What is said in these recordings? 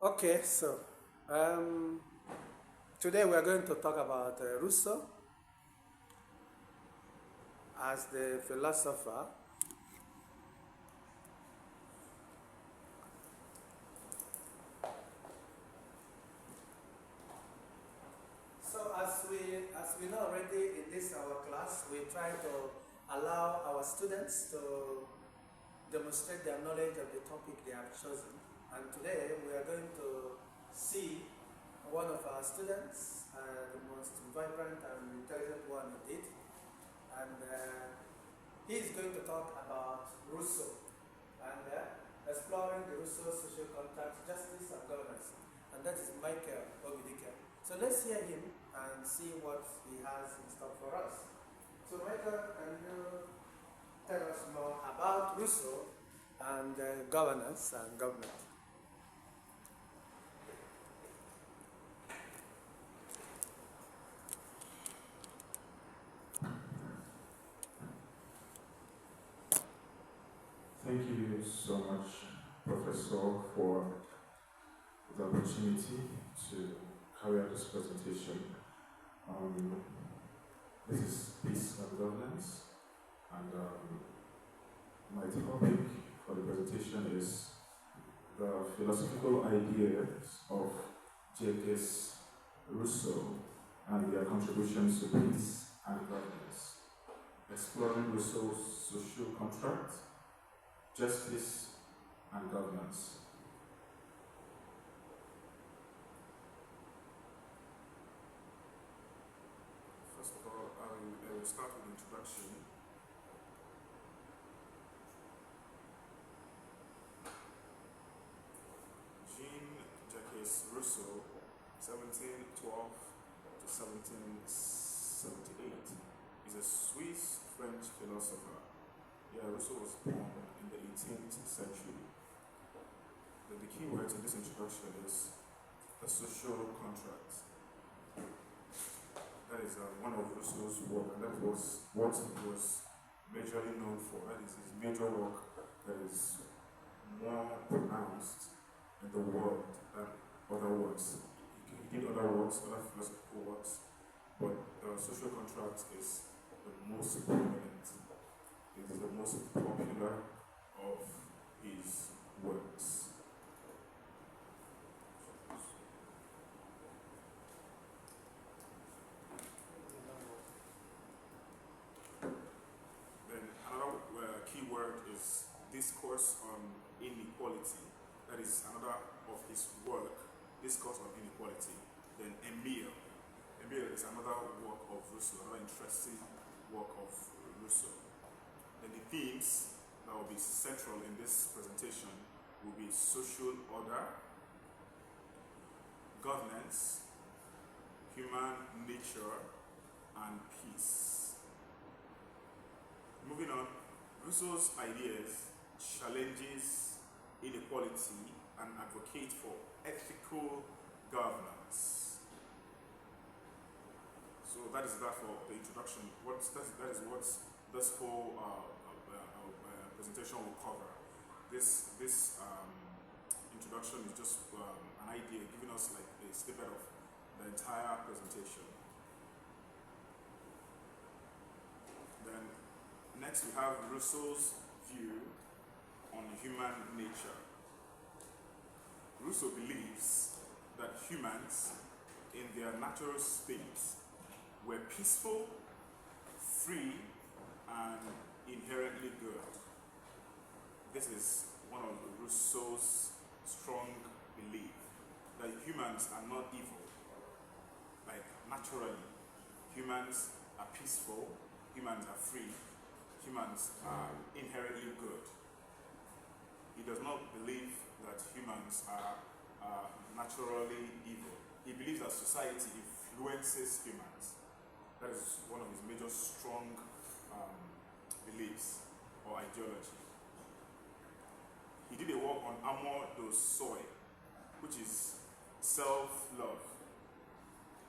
Okay, so um, today we are going to talk about Rousseau as the philosopher. So as we know already in this our class, we try to allow our students to demonstrate their knowledge of the topic they have chosen. And today we are going to see one of our students, the most vibrant and intelligent one indeed, and he is going to talk about Rousseau and exploring the Rousseau social contract, justice and governance. And that is Michael Obidike. So let's hear him and see what he has in store for us. So Michael, can you tell us more about Rousseau and governance and government? Thank you so much, Professor, for the opportunity to carry out this presentation. This is peace and governance, and my topic for the presentation is the philosophical ideas of Jacques Rousseau and their contributions to peace and governance, exploring Rousseau's social contract, justice and governance. First of all, I will start with introduction. Jean-Jacques Rousseau, 1712 to 1778, is a Swiss-French philosopher. Rousseau was born in the 18th century. The key words in this introduction is the social contract. That is one of Rousseau's work, and that was what he was majorly known for. That is his major work that is more pronounced in the world than other works. He did other works, other philosophical works, but the social contract is the most prominent. It is the most popular of his works. Then another key word is discourse on inequality. That is another of his work, discourse on inequality. Then Emile is another work of Rousseau, another interesting work of Rousseau. Then the themes that will be central in this presentation will be social order, governance, human nature, and peace. Moving on, Rousseau's ideas challenges inequality and advocate for ethical governance. So that is that for the introduction. That is what this whole presentation will cover. This introduction is just an idea, giving us like a snippet of the entire presentation. Then next we have Rousseau's view on human nature. Rousseau believes that humans in their natural state were peaceful, free, and inherently good. This is one of Rousseau's strong belief that humans are not evil. Like naturally, humans are peaceful, humans are free, humans are inherently good. He does not believe that humans are naturally evil. He believes that society influences humans. That is one of his major strong beliefs or ideology. He did a work on amour de soi, which is self-love.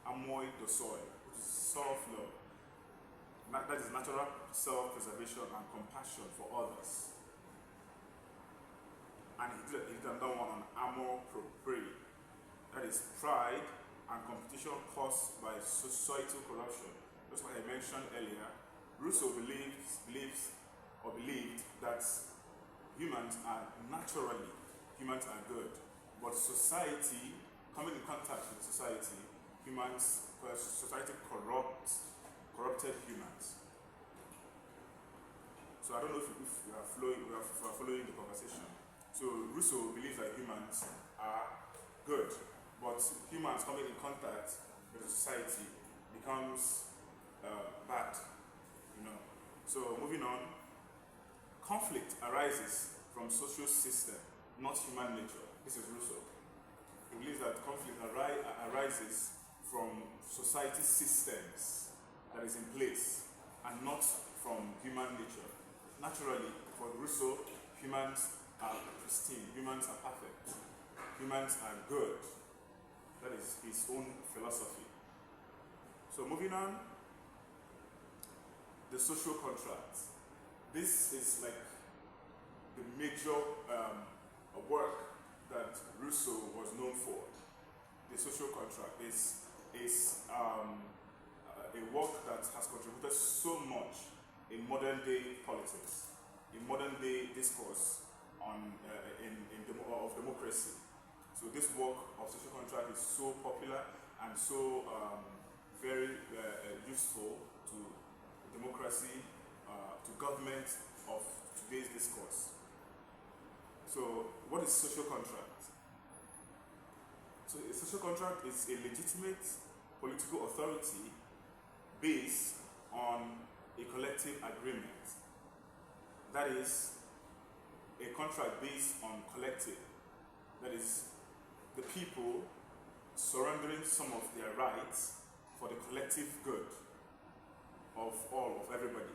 Amour de soi, which is self-love. That is natural self-preservation and compassion for others. And he did another one on amour propre, That is pride and competition caused by societal corruption. Just like I mentioned earlier, Rousseau believed that humans are good, but society, coming in contact with society, society corrupted humans. So I don't know if we are following the conversation. So Rousseau believes that humans are good, but humans coming in contact with society becomes bad, you know. So moving on, conflict arises from social system, not human nature. This is Rousseau. He believes that conflict arises from society systems that is in place and not from human nature. Naturally, for Rousseau, humans are pristine, humans are perfect, humans are good. That is his own philosophy. So moving on, the social contract. This is like the major work that Rousseau was known for. The social contract is a work that has contributed so much in modern day politics, in modern day discourse on of democracy. So this work of social contract is so popular and so very useful to democracy, to government of today's discourse. So what is social contract? So a social contract is a legitimate political authority based on a collective agreement. That is a contract based on collective. That is the people surrendering some of their rights for the collective good of everybody.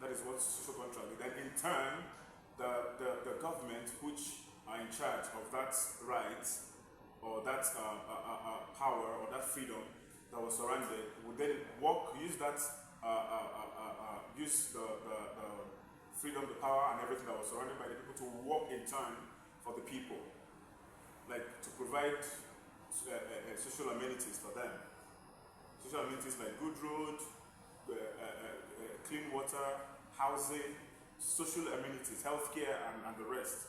That is what social contract is. Then in turn, the government which are in charge of that right or that power or that freedom that was surrendered would then use the freedom, the power and everything that was surrounded by the people to work in turn for the people. Like to provide social amenities for them. Social amenities like good road, clean water, housing, social amenities, healthcare, and the rest.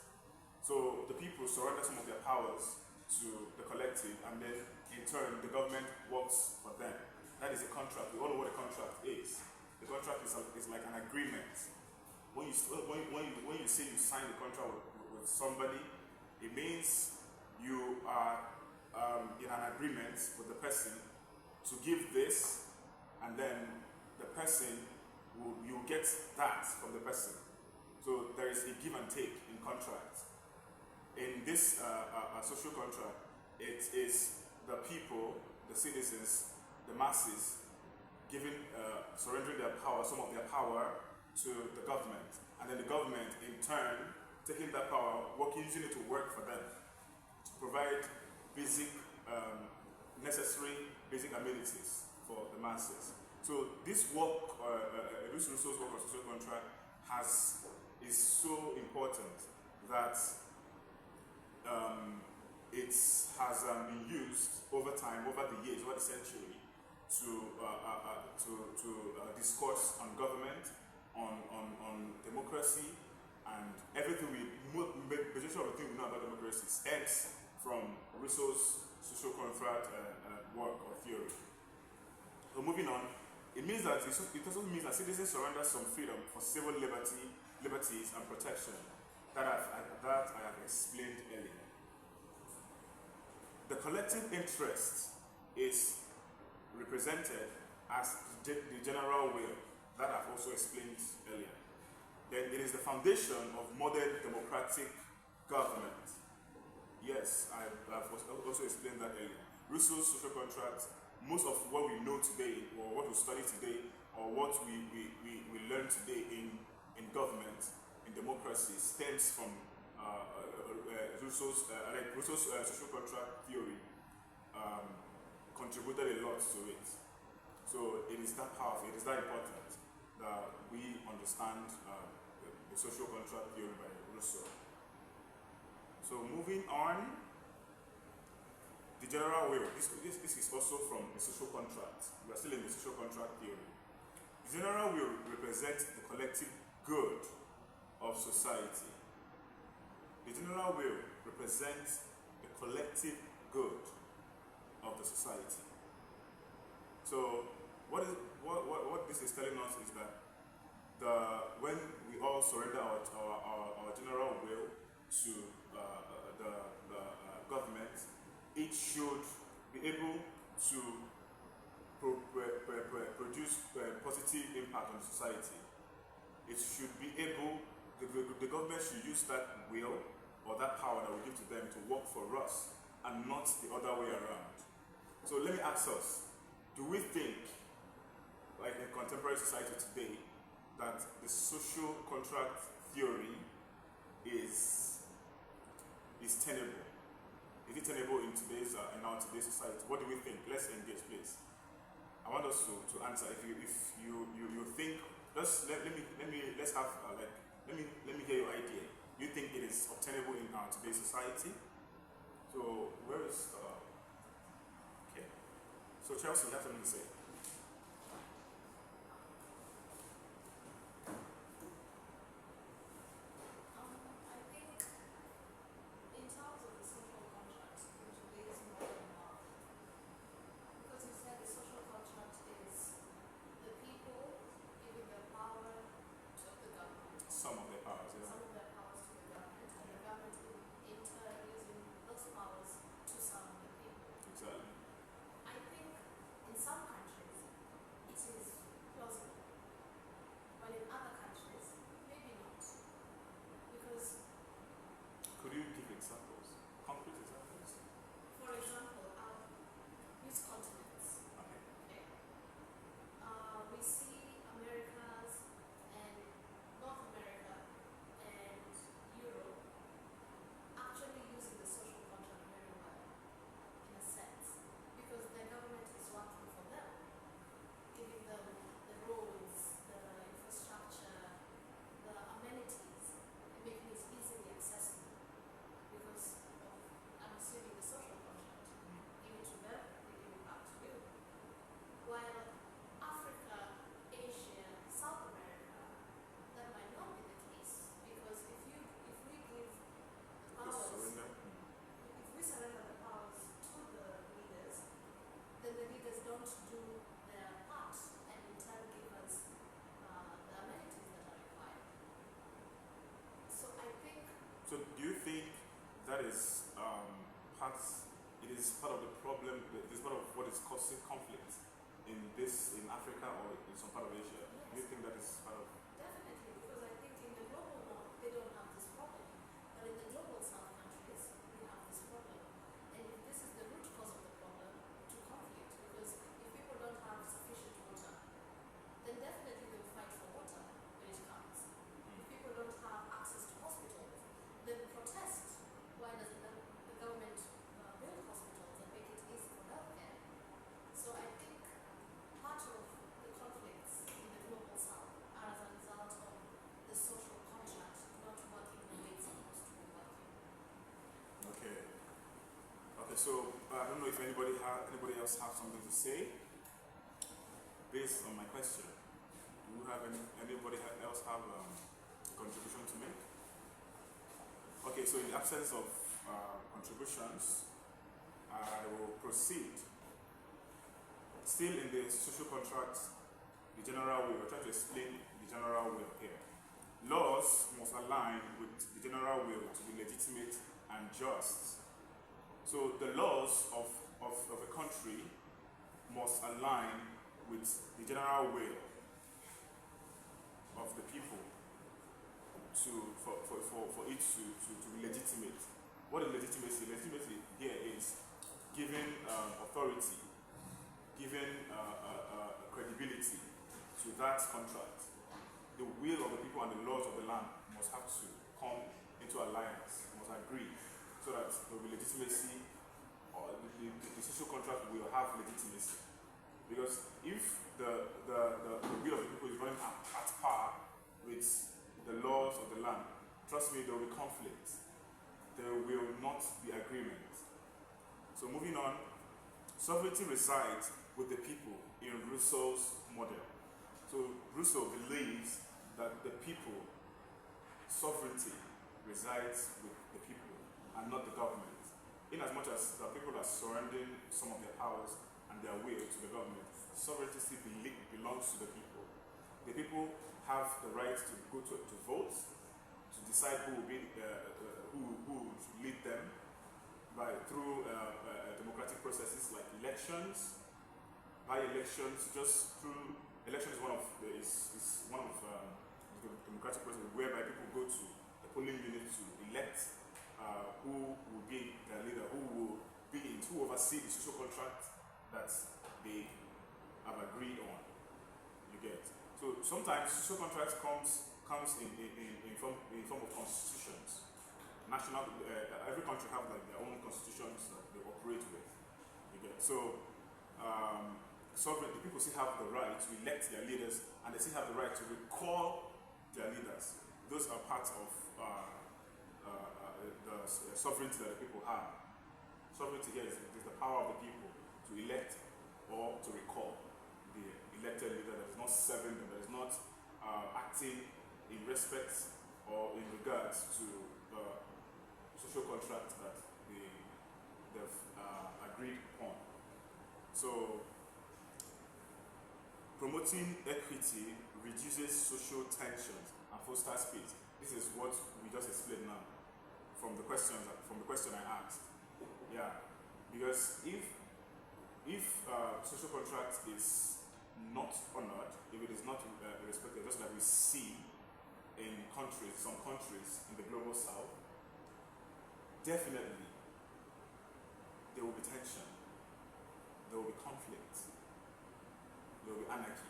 So the people surrender some of their powers to the collective, and then in turn the government works for them. That is a contract. We all know what a contract is. The contract is like an agreement. When you say you sign a contract with somebody, it means you are in an agreement with the person to give this, and then the person you get that from the person. So there is a give and take in contract. In this social contract, it is the people, the citizens, the masses, surrendering their power, some of their power, to the government, and then the government in turn taking that power, using it to work for them, to provide necessary basic amenities for the masses. So this work, Rousseau's work on social contract is so important that it has been used over time, over the years, over the century, to discourse on government, on democracy, and everything majority of the thing we know about democracy stems from Rousseau's social contract work or theory. So moving on, it also means that citizens surrender some freedom for civil liberties and protection that I have explained earlier. The collective interest is represented as the general will that I've also explained earlier. Then it is the foundation of modern democratic government. Yes, I've also explained that earlier. Rousseau's social contract, most of what we know today, or what we study today, or what we learn today in government, in democracy, stems from Rousseau's social contract theory. Contributed a lot to it. So it is that powerful, it is that important that we understand the social contract theory by Rousseau. So moving on, the general will, this is also from the social contract. We are still in the social contract theory. The general will represents the collective good of society. The general will represents the collective good of the society. So what this is telling us is that when we all surrender our general will to the government, it should be able to produce positive impact on society. It should be able, the government should use that will or that power that we give to them to work for us and not the other way around. So let me ask us, do we think, like in contemporary society today, that the social contract theory is tenable? Is it tenable in today's in our today's society? What do we think? Let's engage, please. I want us to answer. If you think, let's hear your idea. You think it is obtainable in our today's society? So where is okay? So Chelsea, you have something to say. Some of their powers, yeah. Some of their powers to the government, and the government in turn using those powers to serve the people. Exactly. I think in some countries it is plausible, but in other countries maybe not. Because, Could you give examples? Concrete examples? for example, use continents. Okay. Okay. We see Americas and North America and Europe actually using the social contract very well, in a sense, because their government is working for them, giving them the roads, the infrastructure, the amenities, and making it easily accessible because of, I'm assuming, the social contract. Give it to them, they give it back to you. While Africa, Asia, South America, that might not be the case, because if we give the powers, Surrender. if we surrender the powers to the leaders, then the leaders don't do their part and in turn give us the amenities that are required. So I think So do you think that is it is part of the problem, it is part of what is causing conflict in Africa or in some part of Asia? Do you think that is part of definitely, because I think in the global north they don't have this problem, but in the global south countries we have this problem. And if this is the root cause of the problem to conflict, because if people don't have sufficient water, then definitely they will fight for water when it comes. If people don't have access to hospitals, then protest. Why doesn't the government build hospitals and make it easy for healthcare? So I think part of the conflicts in the global south are as a result of the social contract not working the way it's supposed to be working. Okay. Okay, so I don't know if anybody else have something to say based on my question. Do you have anybody else have a contribution to make? Okay, so in the absence of contributions, I will proceed. Still in the social contract, the general will, we're trying to explain the general will here. Laws must align with the general will to be legitimate and just. So the laws of a country must align with the general will of the people for it to be legitimate. What is legitimacy? Legitimacy here is giving authority, giving credibility to that contract. The will of the people and the laws of the land must have to come into alliance, must agree, so that there will be legitimacy, or the social contract will have legitimacy. Because if the will of the people is running at par with the laws of the land, trust me, there will be conflict. There will not be agreement. So moving on, sovereignty resides with the people in Rousseau's model. So Rousseau believes that the people, sovereignty resides with the people and not the government. In as much as the people are surrendering some of their powers and their will to the government, sovereignty still belongs to the people. The people have the right to go to vote, to decide who will be who should lead them through democratic processes like elections, by elections, just through election is one of the democratic processes whereby people go to the polling unit to elect who will be their leader, who oversee the social contract that they have agreed on. You get. So sometimes social contracts comes in form of constitutions. National every country have like their own constitutions that they operate with. You get. So sovereign, the people still have the right to elect their leaders, and they still have the right to recall their leaders. Those are parts of the sovereignty that the people have. Sovereignty here is the power of the people to elect or to recall the elected leader that is not serving them, that is not acting in respect or in regards to the social contract that they've agreed upon. So, promoting equity reduces social tensions and fosters peace. This is what we just explained now from the question I asked. Yeah, because if social contract is not honored, if it is not respected, just like we see in some countries in the global south, definitely there will be tension, there will be conflict, there will be anarchy.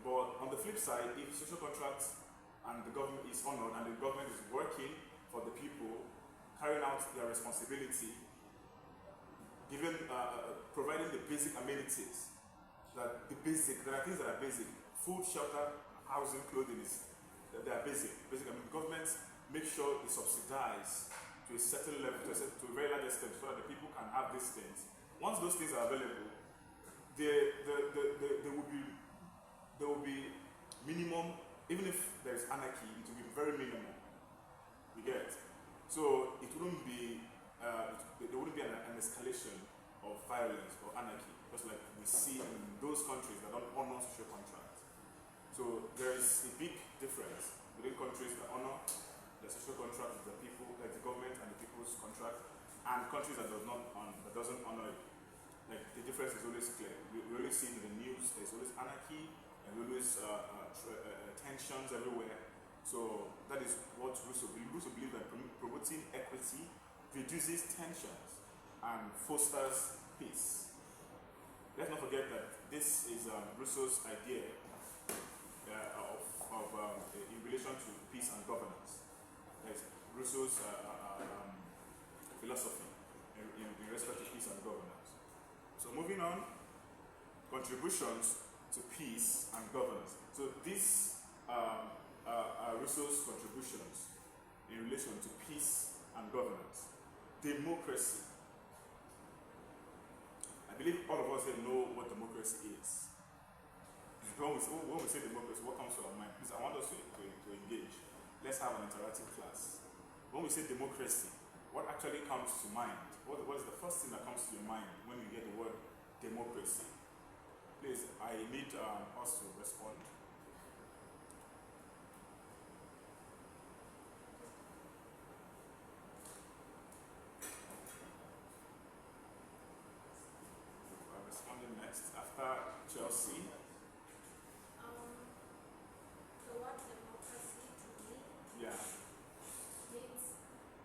But on the flip side, if social contracts and the government is honored and the government is working for the people, carrying out their responsibility, providing the basic amenities, there are things that are basic. Food, shelter, housing, clothing they are basic. I mean, governments make sure they subsidize to a certain level, to a very large extent, so that the people can have these things. Once those things are available, there will be minimum, even if there is anarchy, it will be very minimal. You get? So it wouldn't be there wouldn't be an escalation of violence or anarchy, just like we see in those countries that don't honor social contracts. So there is a big difference within countries that honor the social contract with the people, like the government and the people's contract, and countries that doesn't honor it. Like the difference is always clear. We always see in the news there's always anarchy and always tensions everywhere. So that is what Rousseau believes. Rousseau believes that promoting equity reduces tensions and fosters peace. Let's not forget that this is Rousseau's idea in relation to peace and governance. That's Rousseau's philosophy in respect to peace and governance. So moving on, contributions to peace and governance. So these are Rousseau's contributions in relation to peace and governance. Democracy. I believe all of us here know what democracy is. When we say democracy, what comes to our mind? Please, I want us to engage. Let's have an interactive class. When we say democracy, what actually comes to mind? What is the first thing that comes to your mind when you hear the word democracy? Please, I need us to respond. Responding next after Chelsea. The word democracy to me Yeah. means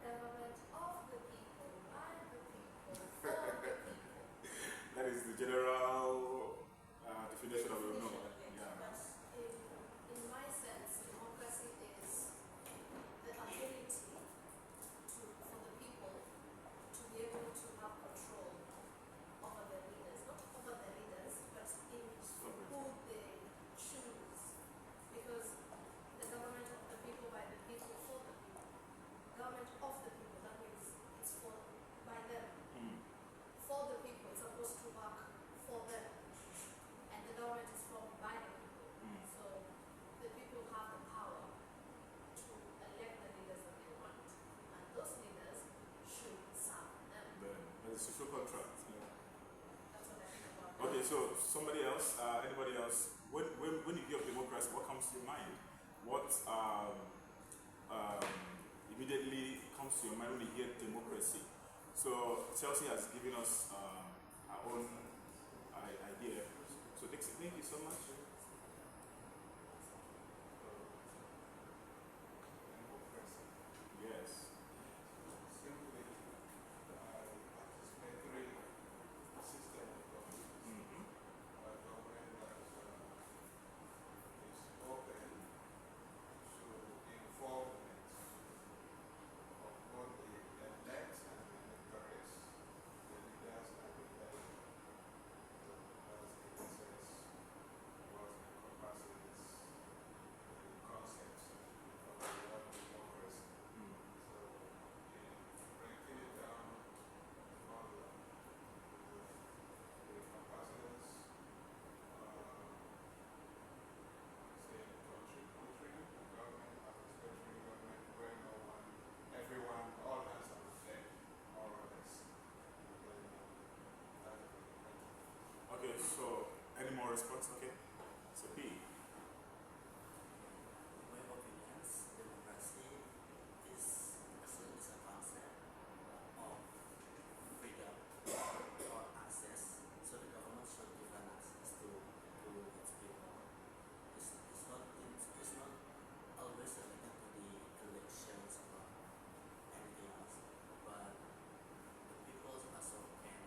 government of the people, by the people, for the people. That is the general definition of the no. Yeah. social contract. Yeah. That's what I think about. Okay, so somebody else, anybody else, when you hear of democracy, what comes to your mind? What immediately comes to your mind when you hear democracy? So Chelsea has given us our own idea. So Dixie, thank you so much. Yes. Simply participatory system of government. Mm-hmm. A government that is open to involvement of both the elect and the electors, the leaders and the elect. That's the essence, what encompasses the concepts of the word democracy. Mm. So, in breaking it down further, the encompasses, say, country, government, participatory government, where no one, everyone, all hands are on deck, more or less. And then, that's the point. Okay, so any more response? Okay. So B. In my opinions, democracy is a concept of freedom or access. So the government should give an access to its people. It's not always related to the elections or anything else, but the people also can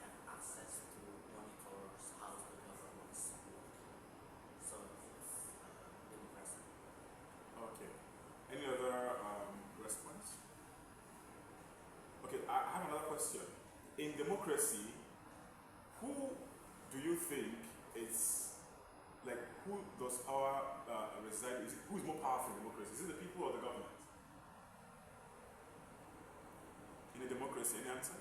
have access to monitor how the governments work. So it's democracy. Okay. Any other response? Okay, I have another question. In democracy, who do you think is, like, who does power reside? Who is more powerful in democracy? Is it the people or the government? In a democracy, any answer?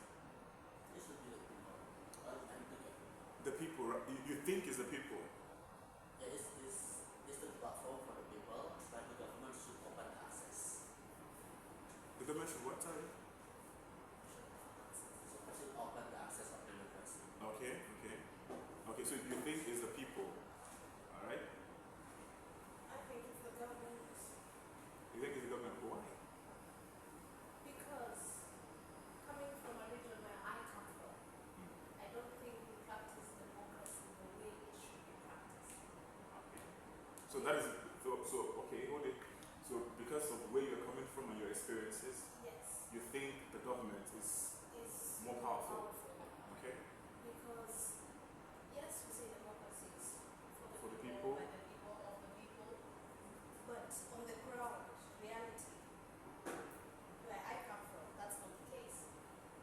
It should be the people. And the government. The people, right? You think it's the people? Yeah, it's the platform for the people, but the government should open access. The government should what, sorry? Should open the access of democracy. Okay, okay. Okay, so you think it's the people, alright? I think it's the government You think it's the government, why? because coming from a region where I come from, I don't think we practice democracy the way it should be practiced. Okay. So that is, so okay, hold it. So because of where you're coming from and your experiences, Yes, you think the government is it's more powerful. Okay? because yes, we say democracy is For the people. by the people, of the people, but on the ground, reality, where I come from, that's not the case.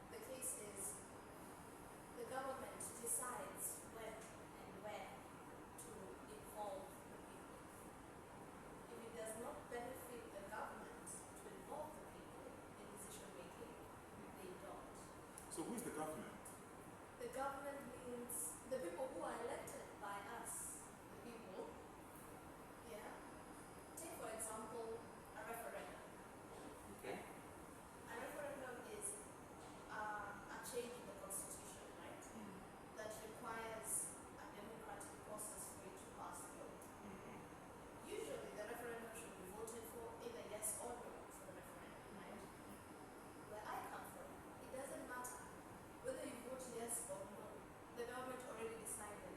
The case is the government decides when and where to involve the people. If it does not benefit the government to involve the people in decision making, they don't. So who is the government? The government means the people who are elected by us, the people. Yeah. Take for example a referendum. Okay. A referendum is a change in the constitution, right? That requires a democratic process for it to pass through. Usually the referendum should be voted for either yes or no for the referendum, right? Where I come from, it doesn't matter whether you vote yes or no. The government already decided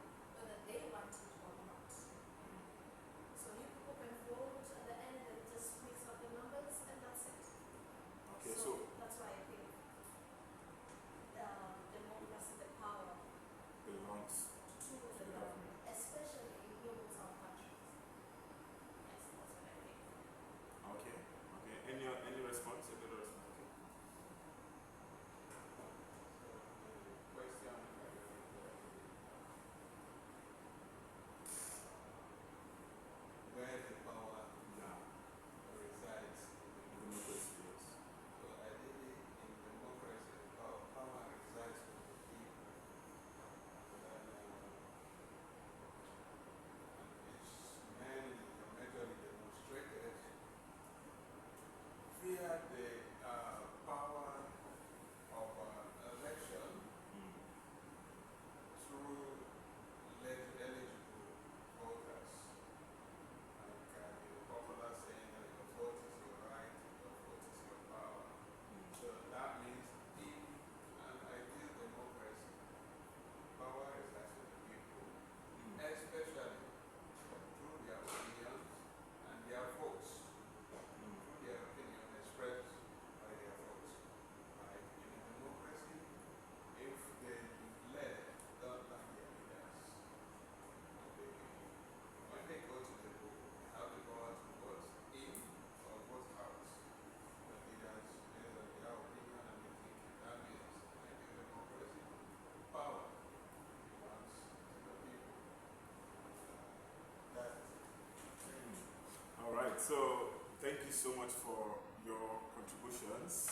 you so much for your contributions.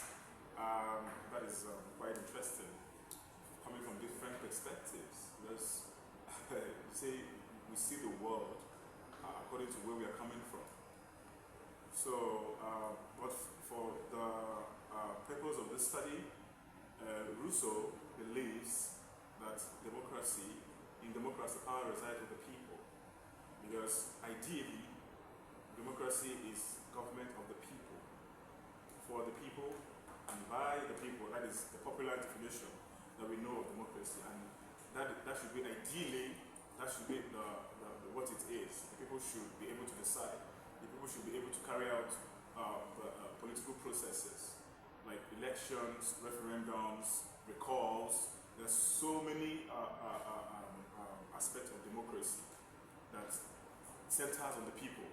That is quite interesting, coming from different perspectives. Because you say we see the world according to where we are coming from. So, but for the purpose of this study, Rousseau believes that in democracy, power resides with the people. Because ideally, democracy is government of the people, for the people, and by the people. That is the popular definition that we know of democracy, and that should be ideally, that should be what it is. The people should be able to decide. The people should be able to carry out political processes like elections, referendums, recalls. There's so many aspects of democracy that centers on the people.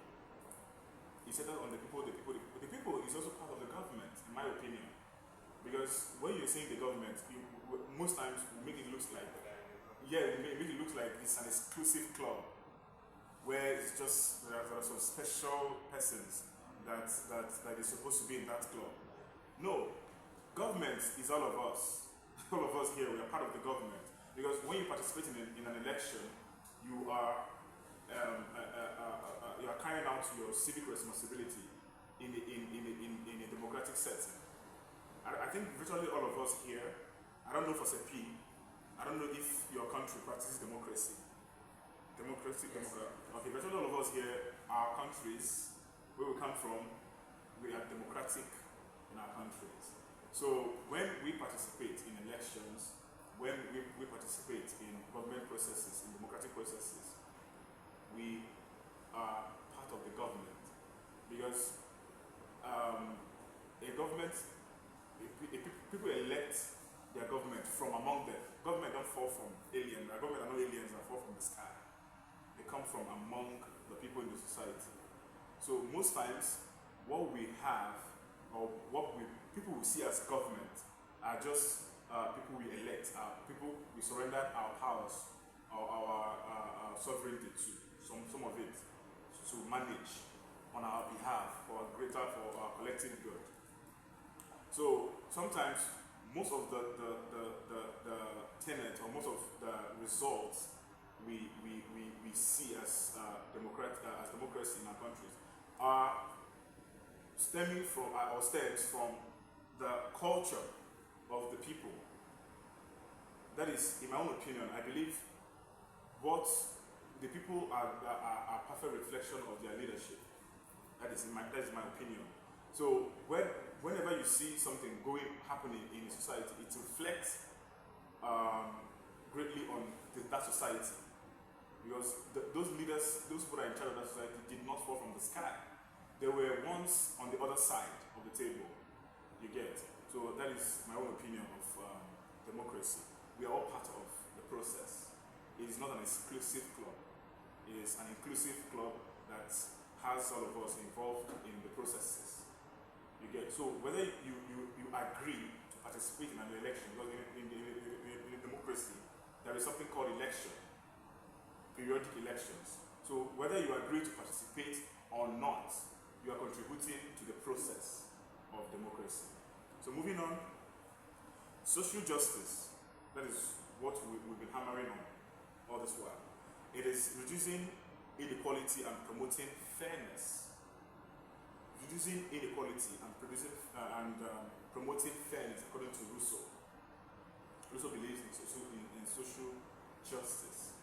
It centers on the people. The people is also part of the government, in my opinion. Because when you're saying the government, most times we make it look like, we make it look like it's an exclusive club where it's just there are some special persons that is supposed to be in that club. No, government is all of us. All of us here, we are part of the government. Because when you participate in an election, you are carrying out your civic responsibility in a democratic setting. I think virtually all of us here, I don't know for Sepi, I don't know if your country practices democracy. Okay, virtually all of us here, our countries, where we come from, we are democratic in our countries. So when we participate in elections, when we participate in government processes, in democratic processes, we are part of the government. Because people elect their government from among them. Government don't fall from aliens. Our government are not aliens that fall from the sky. They come from among the people in the society. So most times, what we have, or what people will see as government, are just people we elect, people we surrender our powers, or our sovereignty to, some of it, to manage on our behalf for our collective good. So sometimes most of the tenets or most of the results we see as democracy in our countries are stemming from or stems from the culture of the people. That is, in my own opinion, I believe what the people are a perfect reflection of their leadership. That is my opinion. So whenever you see something happening in a society, it reflects greatly on that society. Because those leaders, those people that are in charge of that society, did not fall from the sky. They were once on the other side of the table. You get? So that is my own opinion of democracy. We are all part of the process. It is not an exclusive club. It is an inclusive club that has all of us involved in the processes. You get? So whether you agree to participate in an election, because in a democracy, there is something called election, periodic elections. So whether you agree to participate or not, you are contributing to the process of democracy. So moving on, social justice, that is what we've been hammering on all this while. It is reducing inequality and promoting fairness. Reducing inequality and promoting fairness, according to Rousseau. Rousseau believes in social justice.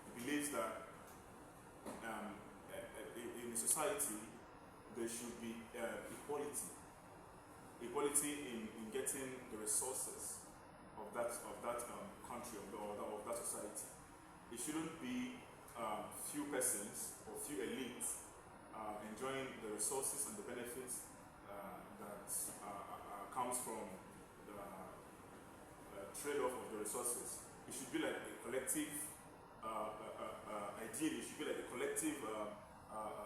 He believes that in a society there should be equality. Equality in getting the resources of that country or that society. It shouldn't be few persons or few elites enjoying the resources and the benefits that comes from the trade-off of the resources. It should be like a collective, ideally, it should be like a collective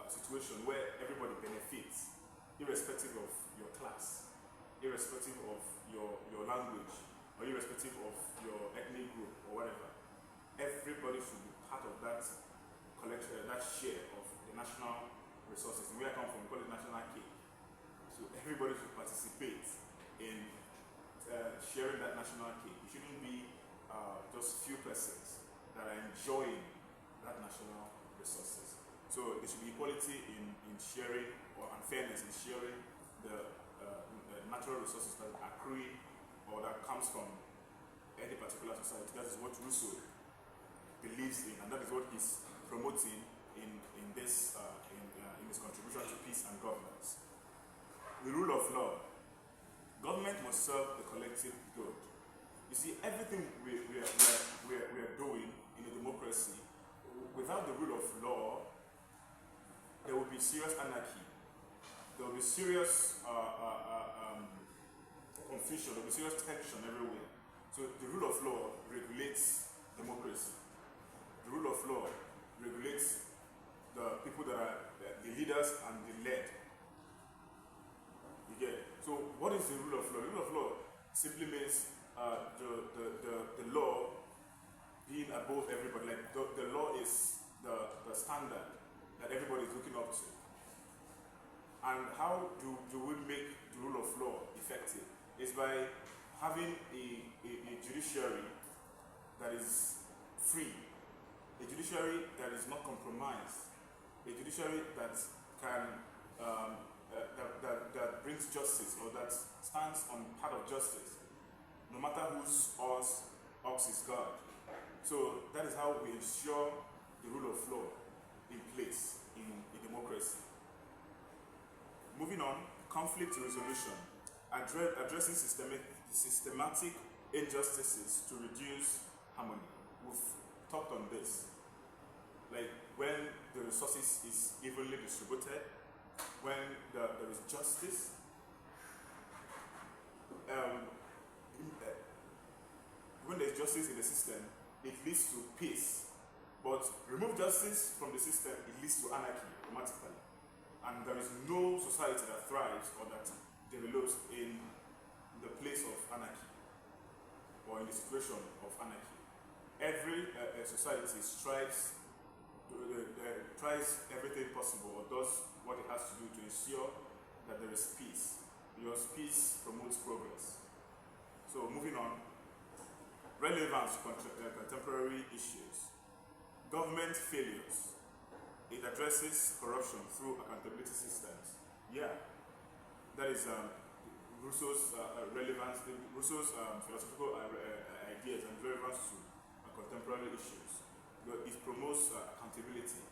situation where everybody benefits, irrespective of your class, irrespective of your language, or irrespective of your ethnic group or whatever. Everybody should be part of that collection, that share of the national resources. And where I come from, we call it national cake. So everybody should participate in sharing that national cake. It shouldn't be just few persons that are enjoying that national resources. So there should be equality in sharing, and fairness in sharing the natural resources that are accruing or that comes from any particular society. That is what Rousseau believes in, and that is what he's promoting in his contribution to peace and governance. The rule of law. Government must serve the collective good. You see, everything we are doing in a democracy, without the rule of law, there will be serious anarchy. There will be serious confusion, there will be serious tension everywhere. So the rule of law regulates democracy. The rule of law regulates the people that are the leaders and the led. You get it? So what is the rule of law? The rule of law simply means the law being above everybody. Like the law is the standard that everybody is looking up to. And how do we make the rule of law effective? Is by having a judiciary that is free, a judiciary that is not compromised, a judiciary that can that brings justice, or that stands on part of justice, no matter whose ox is God. So that is how we ensure the rule of law in place in a democracy. Moving on, conflict resolution. Addressing systematic injustices to reduce harmony. We've talked on this. Like when the resources is evenly distributed, when there is justice, when there's justice in the system, it leads to peace. But remove justice from the system, it leads to anarchy automatically. And there is no society that thrives or that develops in the place of anarchy or in the situation of anarchy. Every society strives tries everything possible, or does what it has to do to ensure that there is peace, because peace promotes progress. So moving on, relevance to contemporary issues. Government failures. It addresses corruption through accountability systems. Yeah, that is Rousseau's relevance, Rousseau's philosophical ideas and relevance to contemporary issues. It promotes accountability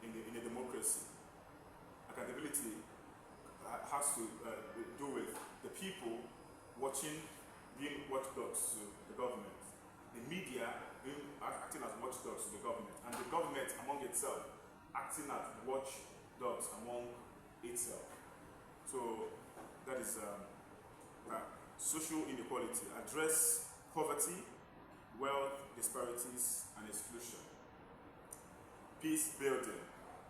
in a democracy. Accountability has to do with the people being watchdogs to the government, the media acting as watchdogs to the government, and the government among itself acting as watchdogs among itself. So that is social inequality. Address poverty, wealth disparities, and exclusion. Peace building.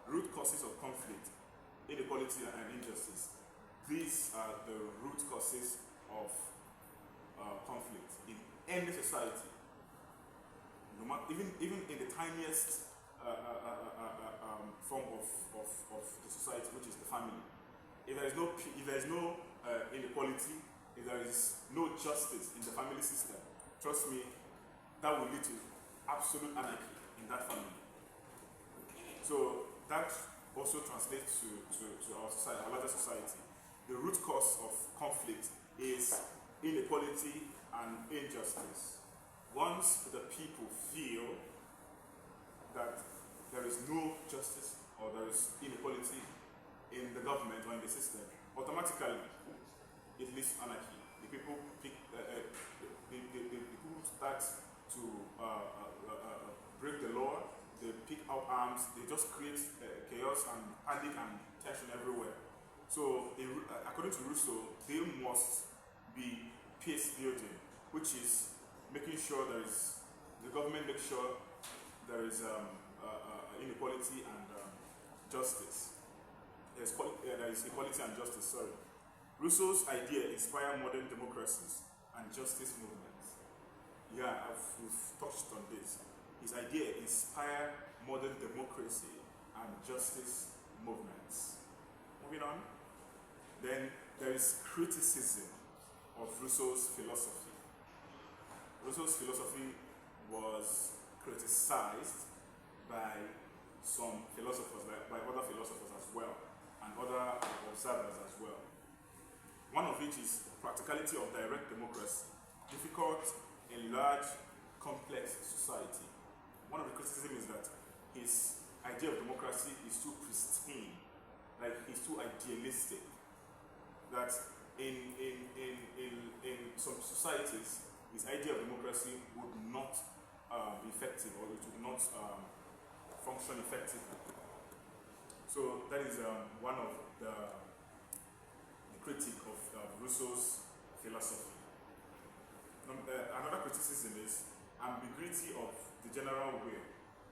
Root causes of conflict, inequality, and injustice. These are the root causes of conflict in any society. No matter, even in the tiniest form of the society, which is the family. If there is no inequality, if there is no justice in the family system, trust me, that will lead to absolute anarchy in that family. So that also translates to our society, our larger society. The root cause of conflict is inequality and injustice. Once the people feel that there is no justice or there is inequality in the government or in the system, automatically it leads to anarchy. The people start to break the law, they pick up arms, they just create chaos and panic and tension everywhere. So according to Rousseau, there must be peace building, which is making sure the government makes sure there is inequality and justice. There is equality and justice, sorry. Rousseau's idea inspired modern democracies and justice movements. Yeah, we've touched on this. His idea inspired modern democracy and justice movements. Moving on. Then there is criticism of Rousseau's philosophy. Rousseau's philosophy was criticized by some philosophers, by other philosophers as well, and other observers as well. One of which is practicality of direct democracy, difficult in large, complex society. One of the criticisms is that his idea of democracy is too pristine, like he's too idealistic. That in some societies, his idea of democracy would not be effective, or it would not function effectively. So that is one of the critique of Rousseau's philosophy. Another criticism is ambiguity of the general will,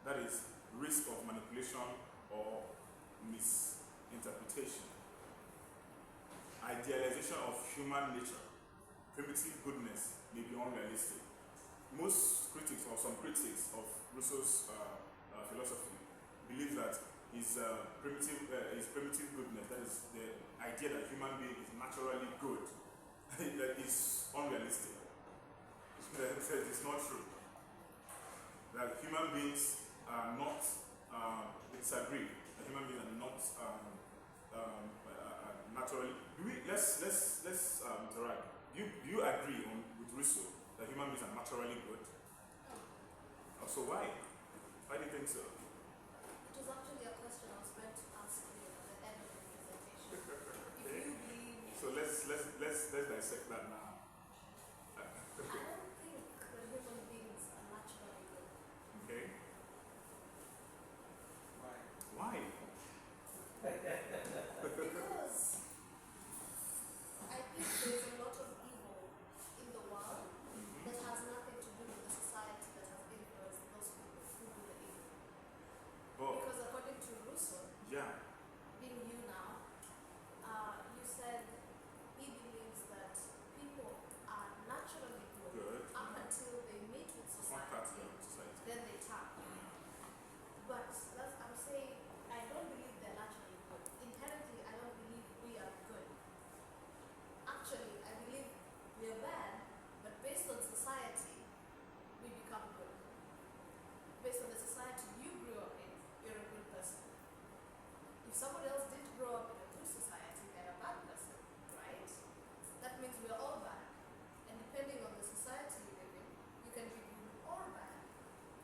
that is, risk of manipulation or misinterpretation. Idealization of human nature, primitive goodness may be unrealistic. Most critics, or some critics of Rousseau's philosophy, believe that his primitive goodness, that is the idea that human being is naturally good, that is unrealistic. It's not true. That human beings are not, disagree, that human beings are not naturally. Let's interact. Do you agree with Rousseau that human beings are naturally good? So why? Why do you think so? It was actually a question I was meant to ask you at the end of the presentation. Okay. If you believe, So let's dissect that now. I don't think that human beings are naturally good. Okay. Why? Why? Because I think there's a lot of evil in the world that has nothing to do with the society that has influenced those people who do the evil. But Because according to Rousseau, yeah. being you now, you said he believes that people are naturally good, Good. up until they meet with One part society, of society. then they turn. But I'm saying I don't believe they're naturally good. Inherently, I don't believe we are good. Actually, I believe we are bad, but based on society, we become good. Based on the society you grew up in, you're a good person. If someone else didn't grow up in a good society, they're a bad person, right? That means we're all bad. And depending on the society you live in, you can be good or bad.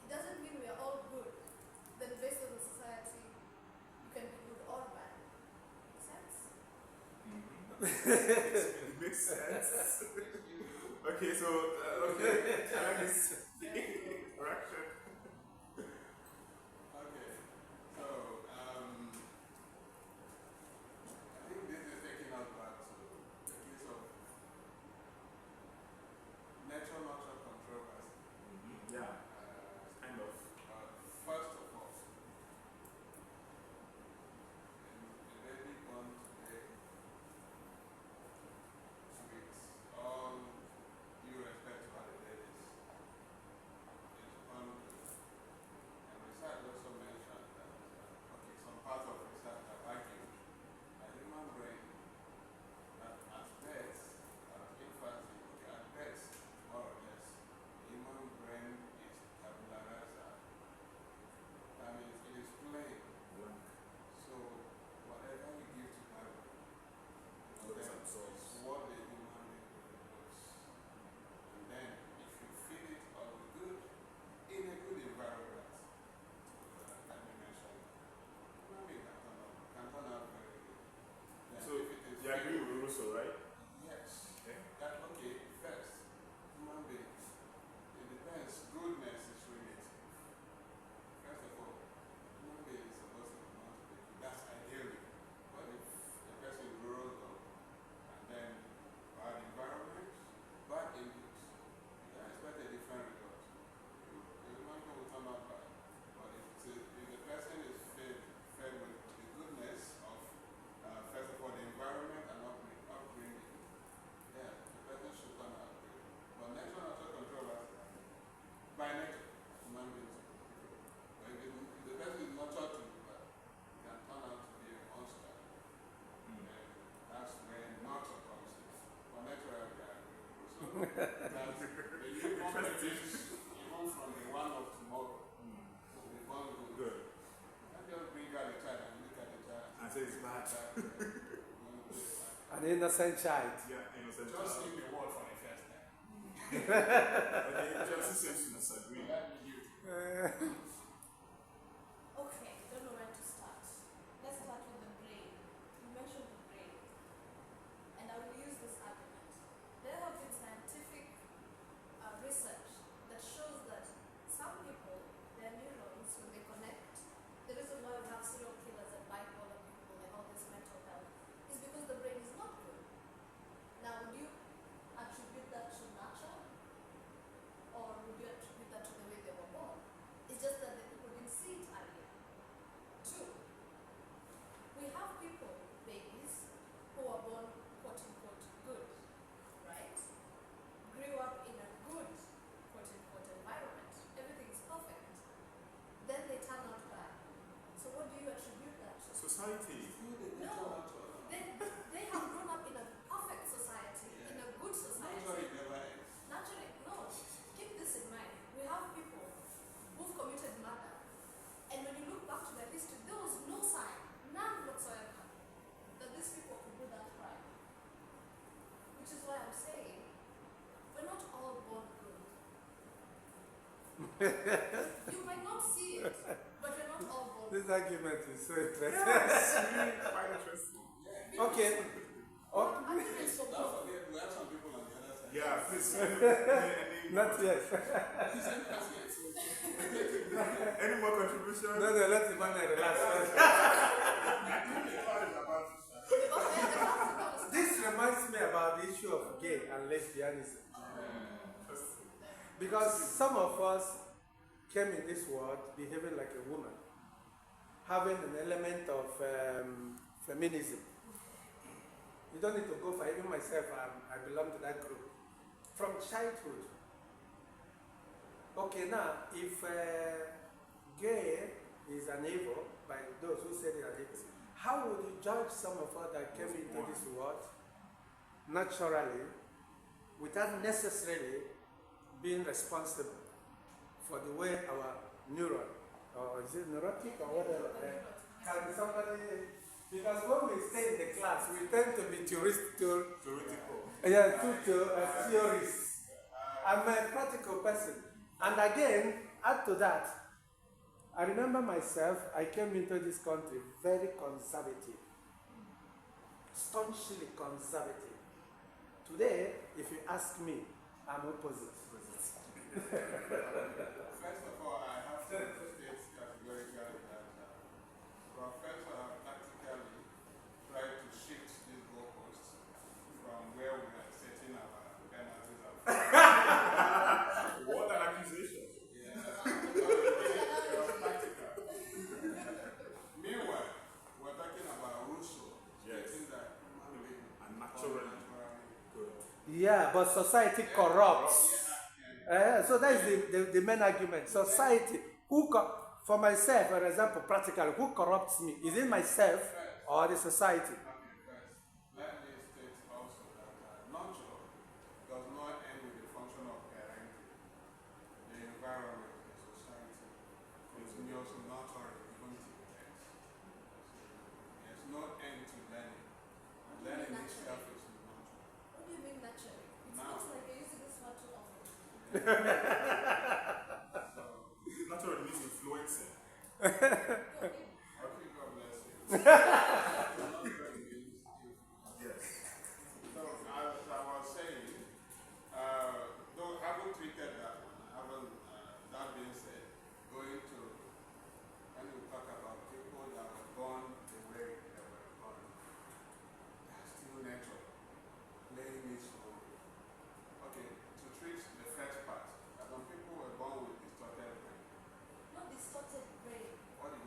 It doesn't mean we're all good. Then based on the society, you can be good or bad. Make sense? It makes sense. Okay, so okay, I like this correction. Okay, so I think this is taking us back to the case of nature-nurture controversy. Yeah, kind of. First of all, a baby born today, with all due respect to how the dead is born That the human predict even from the one of tomorrow will be born good. Good. And just bring out the child and look at the child. And say it's bad. An innocent child. Yeah, innocent Just child. speak the word for the first time. But the agency seems to disagree. Let me use it. Okay, don't know where to start. Let's start with the brain. You mentioned the brain. And I will use this argument. There have been scientific research that shows that some people, their neurons, when they connect, the reason why we have serial killers and bipolar people and all this mental health is because the brain is not good. Now, would you attribute that to nature? Or would you attribute that to the way they were born? It's just that the people didn't see it earlier. Two, we have people, babies, who are born quote unquote good, right? Grew up in a good quote unquote environment. Everything is perfect. Then they turn out bad. So what do you attribute that to? Society. No, they have grown up in a perfect society, in a good society. Naturally, no. Keep this in mind. We have people who've committed murder, and when you look back to their history, there was no sign, none whatsoever, that these people could do that crime. Which is why I'm saying we're not all born good. You might not see it, but we're not all born good. This argument is so interesting. Yes, really quite interesting. Okay. Arguments for Don't both. forget, we have some people on the other side. Yeah, please. Not yet. Any more contributions? No, let the man relax. This reminds me about the issue of gay and lesbianism. Because some of us came in this world behaving like a woman, having an element of feminism. You don't need to go for it. Even myself, I belong to that group. From childhood. Okay, now, if gay is an evil, by those who say they are evil, how would you judge some of us that came into this world naturally, without necessarily being responsible for the way our neuron, or is it neurotic or whatever, can somebody, because when we stay in the class, we tend to be theoretical. Yeah, theories. I'm a practical person. And again, add to that, I remember myself, I came into this country very conservative, staunchly conservative. Today, if you ask me, I'm opposite. First of all, I have to state categorically that Professor practically tried to shift these goalposts from where we are setting our penalties and What an accusation. yeah. It was practical. Meanwhile, we're talking about Rousseau. Yes. Stating that human being And naturally good. Yeah, but society corrupts. So that's the main argument. Society, for myself, for example, practically, who corrupts me? Is it myself or the society? Okay, first, let me state also that nurture does not end with the function of parenting. The environment, the society, continues nurturing even to the end. There's no end to learning. Learning itself is nurture. What do you mean naturally? It Now. looks like you're using this word too often. So, Naturally means influencing. okay, God bless you. Yes. So, as I was saying, though I haven't treated that one, that being said, going to, when we talk about people that were born the way they were born, that's still nature, playing its role. Okay, to treat the first part, some people were born with distorted brain. Not distorted brain. What is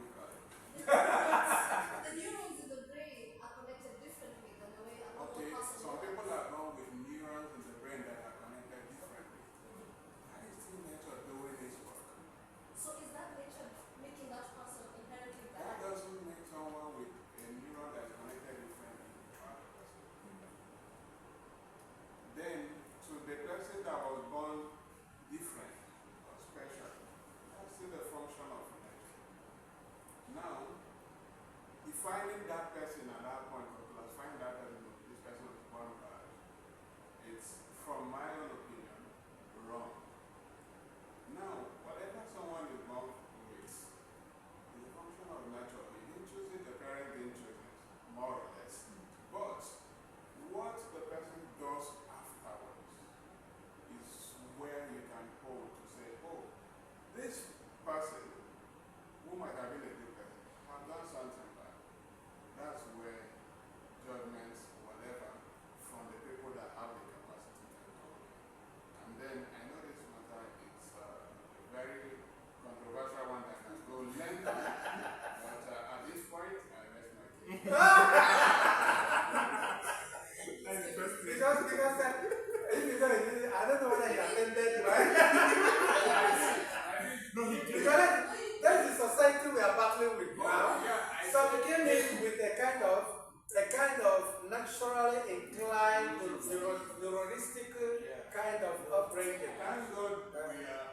drinking. Thank God we are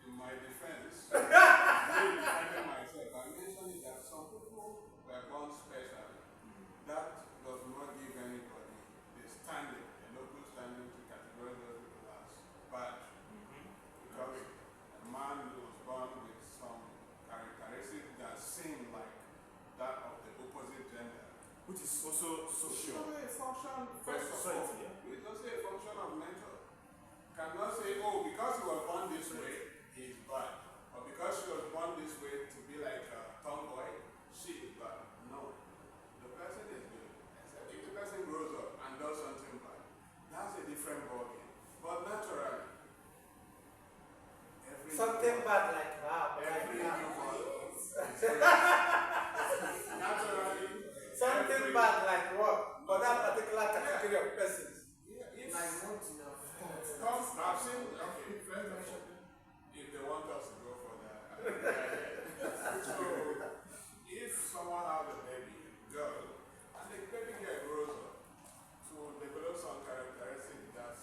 in my defense. I'm defending myself. I mentioned that some people were born special. That does not give anybody the standing, a local standing to categorize those people as bad. Because a man who was born with some characteristics that seem like that of the opposite gender. Which is also It's social. only a function, For first of all, society, yeah. it's also a function of nature. Cannot say, oh, because he was born this way, he's bad. Or because she was born this way to be like a tomboy, she is bad. No. The person is good. Except if the person grows up and does something bad, that's a different ballgame. But naturally, Something bad like wow. every newborn is good. Naturally, Something every- bad like what? For that particular category of persons. Yeah, if Like what you have Come, I've seen, okay, first of all, if they want us to go for that, so if someone has a baby girl, and the baby girl grows up to develop some characteristics that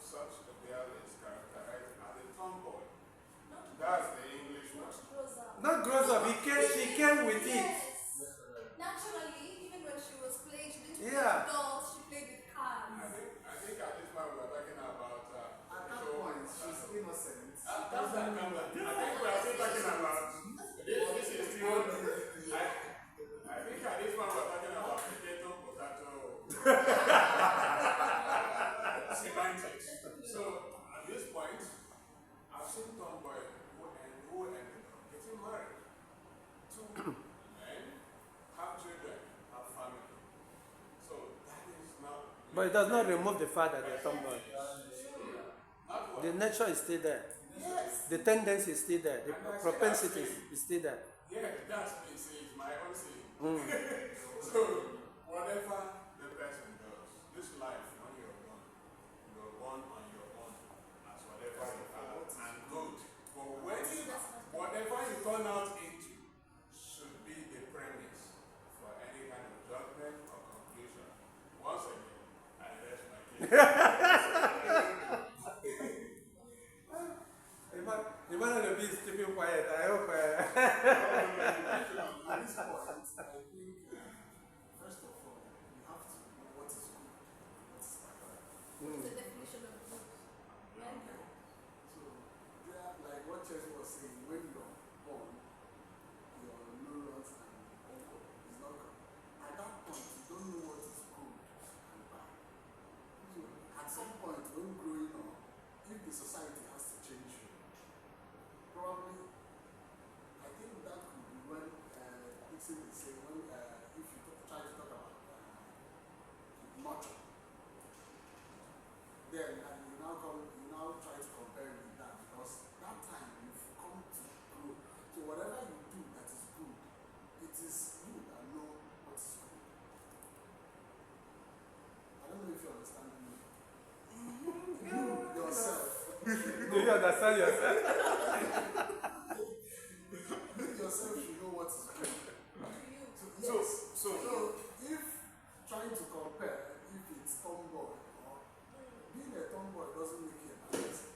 such a girl is characterized as a tomboy, that's the English Not word. grows up. Not grows up, she came with it. Yes. Naturally, even when she was playing, she didn't play Yeah. with dolls, she played with cars. I think at this point we're talking about, at that point she's innocent. That's that number. I think we are still talking about this is still. I think at this point we're talking about potato, semantics. So at this point, I've seen tomboy who ended up getting married. Two men have children, have family. So that is not. But it does not remove the fact that they're tomboy. Not what. The nature is still there. Yes. The tendency is still there. The propensity is still there. Yeah, that's me saying, my own saying. Mm. So, whatever the person does, this life, when you're born on your own, as whatever you are, and good. But whatever you turn out into should be the premise for any kind of judgment or conclusion. Once again, I rest my case. Emmanuel will be keeping quiet. I hope. At this point, I think first of all you have to know what is good and what is bad. What's the definition of good? So there, like what Chelsea was saying, when you're born, your neurons and uncle is not good. At that point, you don't know what is good and bad. So at some point, when growing up, if the society has to change you, probably, I think that could be when Dixon is saying, when if you try to talk about nurture, then and you now try to compare it with that, because that time you've come to grow. So whatever you do that is good, it is you that know what is good. I don't know if you understand me. You yourself. Do you understand yourself? You yourself should know what is good. To you. So if trying to compare if it's tomboy or being a tomboy doesn't make you a bad person,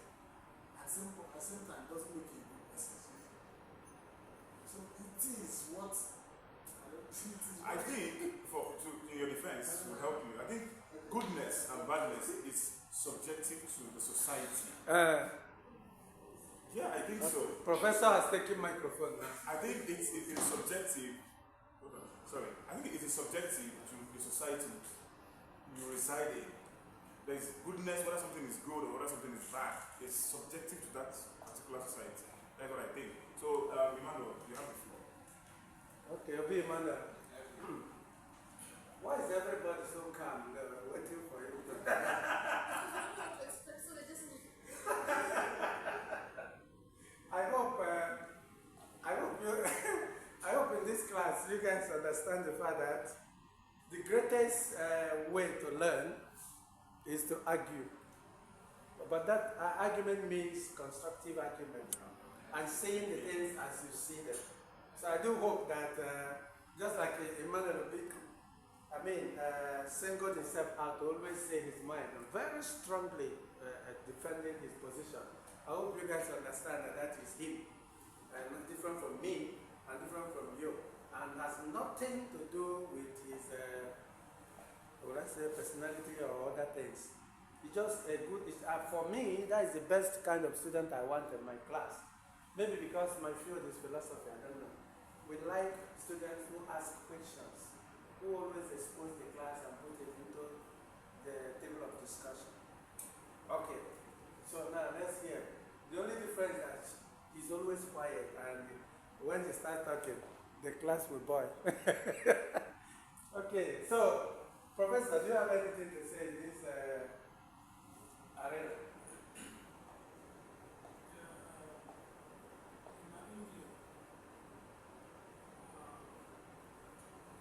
at the same time doesn't make you a good person. So it is what I think, in your defense, to help you, I think goodness and badness is subjective to the society. Yeah, I think so. Professor has taken microphone now. I think it is subjective. Sorry, I think it is subjective to the society you reside in. There is goodness, whether something is good or whether something is bad. It's subjective to that particular society. That's what I think. So, Emmanuel, you have the floor. Okay, Obi Emmanuel. Why is everybody so calm? They were waiting for you. I don't know what to expect, so they just move. I hope in this class you guys understand the fact that the greatest way to learn is to argue. But that argument means constructive argument and saying the things as you see them. So I do hope that just like Emmanuel I mean, singled himself out to always say his mind and very strongly defending his position. I hope you guys understand that that is him, and different from me, and different from you, and has nothing to do with his, would I say, personality or other things. It's just a good, for me, that is the best kind of student I want in my class. Maybe because my field is philosophy, I don't know. We like students who ask questions, who always expose the class and put it into the table of discussion. Okay, so now let's hear. The only difference is that he's always quiet, and when he starts talking, the class will boil. Okay, so Professor, do you have anything to say in this arena? In my own view,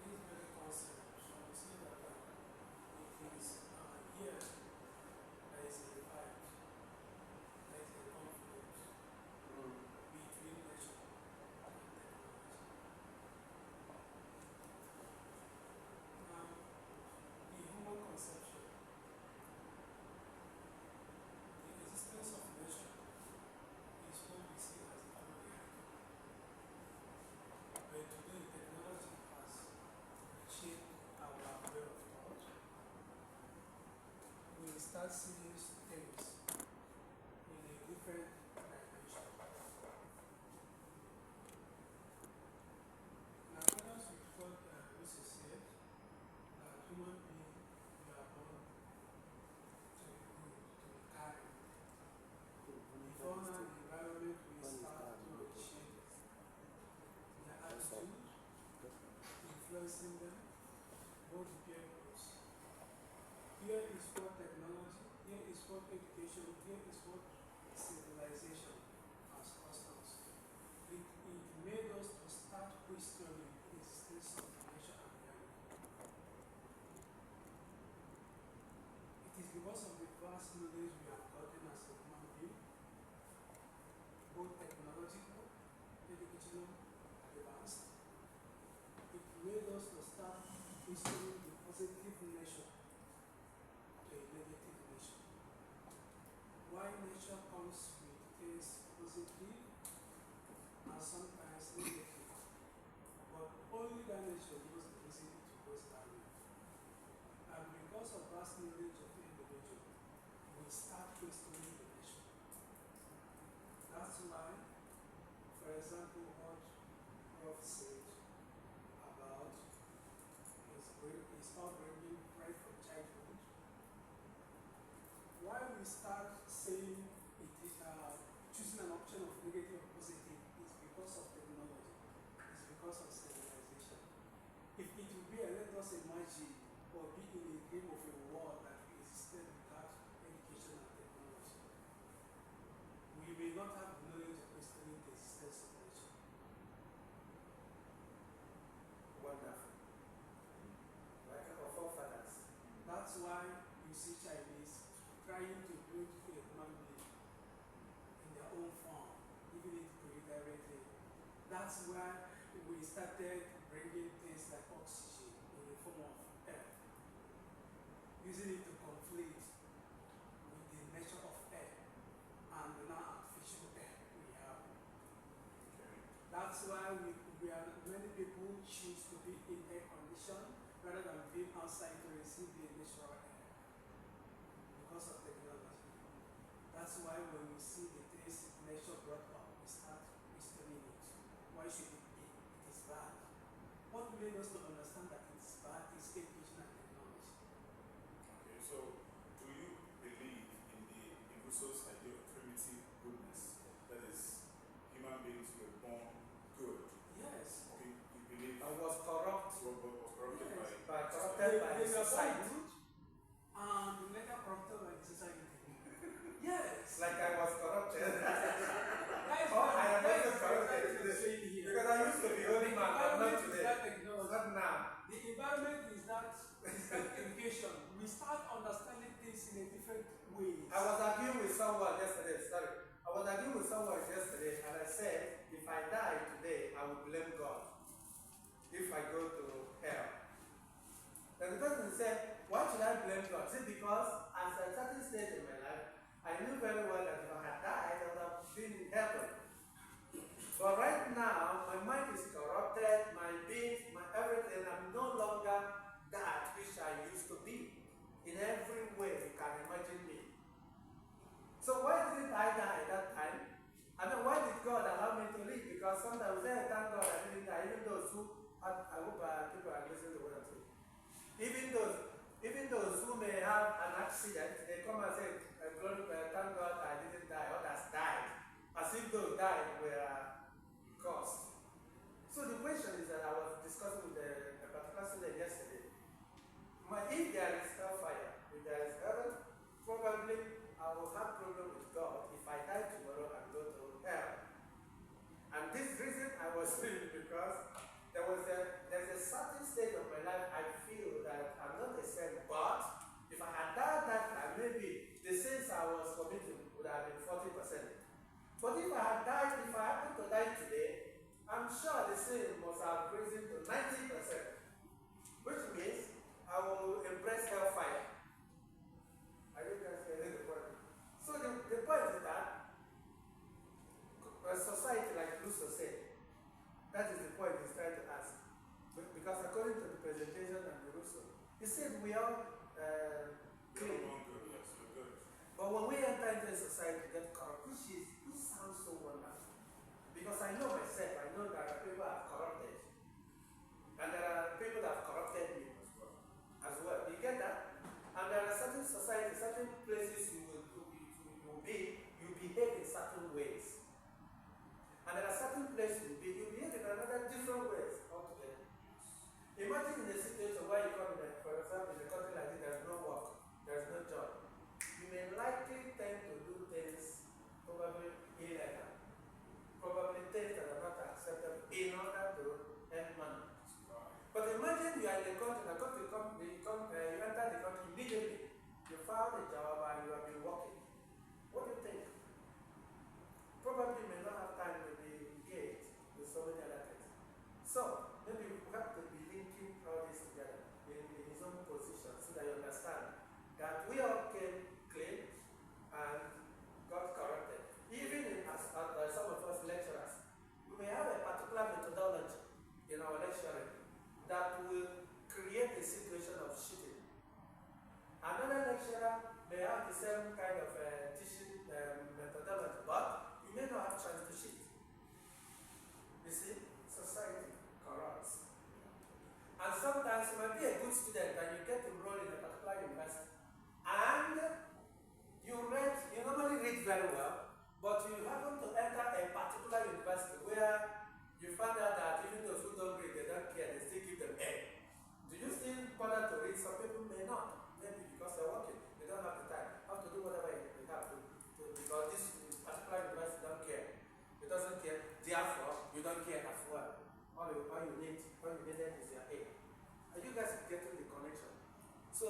this very concept, so I would say that it is here there is a divide, there is a conflict between nature and technology. Now, the human conception, the existence of nature is what we see as the common reality. But today, technology has reshaped our way of thought. We start seeing things in a different dimension. Now, according with what Rousseau said, that human beings we are born to be good, to be kind. Before now, the environment we start to shape their attitude, influencing them, both peer groups. Here is what technology, here is what education, here is what civilization has cost us. It made us to start questioning the existence of nature and reality. It is because of the vast knowledge we have gotten as a human being, both technological, educational, advanced. It made us to start questioning the positive nature to a negative nature. Why nature comes with things positive and sometimes negative, but only that nature knows the reason it goes that way. And because of vast knowledge of the individual, we start questioning the nature. That's why, for example, what Prof said about his upbringing right from childhood. Why we start saying it is choosing an option of negative or positive is because of technology, is because of civilization. If it would be, let us imagine or be in a dream of a world that existed without education and technology, we may not have the knowledge of questioning the existence of nature. Wonderful. Like our forefathers. That's why you see Chinese trying to build a human being in their own form, even if pre-directly. That's why we started bringing things like oxygen in the form of air, using it to conflict with the nature of air and the non-artificial air we have. That's why many people choose to be in air condition rather than being outside to receive the natural air because of technology. That's why when we see the things nature brought up, we start questioning it. Why should it be? It is bad. What made us to understand that it is bad is education and technology. Okay, so do you believe in Rousseau's idea of primitive goodness? That is, human beings were born good. Yes. Okay, you believe I was corrupt, was corrupted Yes. corrupted by They were born society. good and later corrupted by society. Yes. Like I was corrupted. That is Oh, what I am that also is corrupted exactly today. saying here. Because I used to be only man, but not environment is today. that technology. Not now. The environment is that education. We start understanding things in a different way. I was arguing with someone yesterday, sorry. I was arguing with someone yesterday and I said, if I die today, I will blame God. If I go to hell. Then And the person said, why should I blame God? See, because at a certain stage in my life, I knew very well that if I had died, I would have been in heaven. But right now, my mind is corrupted, my being, my everything, I'm no longer that which I used to be. In every way you can imagine me. So why didn't I die at that time? I mean, why did God allow me to live? Because sometimes we say, thank God I didn't die, even those who, I hope people are listening to what I'm saying. Even those who may have an accident, they come and say, thank God I didn't die, others died. As if those died were caused. So the question is that I was discussing with a particular student yesterday. If there is hellfire, if there is heaven, probably I will have problem with God if I die tomorrow and go to hell. And this reason I was saying because there's a certain stage of my life I feel that I'm not a saint, but if I had died that time, maybe the sins I was committing would have been 40%. But if I happen to die today, I'm sure the sin must have risen to 90%, which means I will embrace hellfire. Are you guys getting the point? So the point is that a society like Rousseau said, that is the point he's trying to ask. Because according to the presentation and the Rousseau, he said we are clean. Yes, we're good. But when we enter into a society that corrupt, which sounds so wonderful. Because I know myself, I know that there are people that have corrupted. And there are people that have corrupted me as well. You get that? And there are certain societies, certain places you behave in certain ways. And there are certain places you behave in another different ways altogether. Imagine in a situation where you come in, for example, in a country like this, there's no work, there's no job. You may likely tend to do things probably illegal, probably things that are not acceptable in order to earn money. But imagine you are in the country, you enter the country immediately, you found a job and you have been working. What do you think? Probably may not have time to be engaged with so many other things. So maybe we have to be linking all this together in his own position so that you understand that we all came clean and got corrupted. Even as some of us lecturers, we may have a particular methodology in our lecturing that will create a situation of cheating. Another lecturer may have the same kind of teaching methodology, but you may not have chance to cheat. You see, society corrupts. And sometimes you might be a good student and you get enrolled in a particular university. And you normally read very well, but you happen to enter a particular university where you find out that even those who don't read, they don't care, they still give them A. Do you still bother to read? Some people may not. Maybe because they're working, they don't have the time. Have to do whatever they have to because this particular university don't care. It doesn't care. Therefore, you don't care as well. All you needed is your A. Are you guys getting the connection? So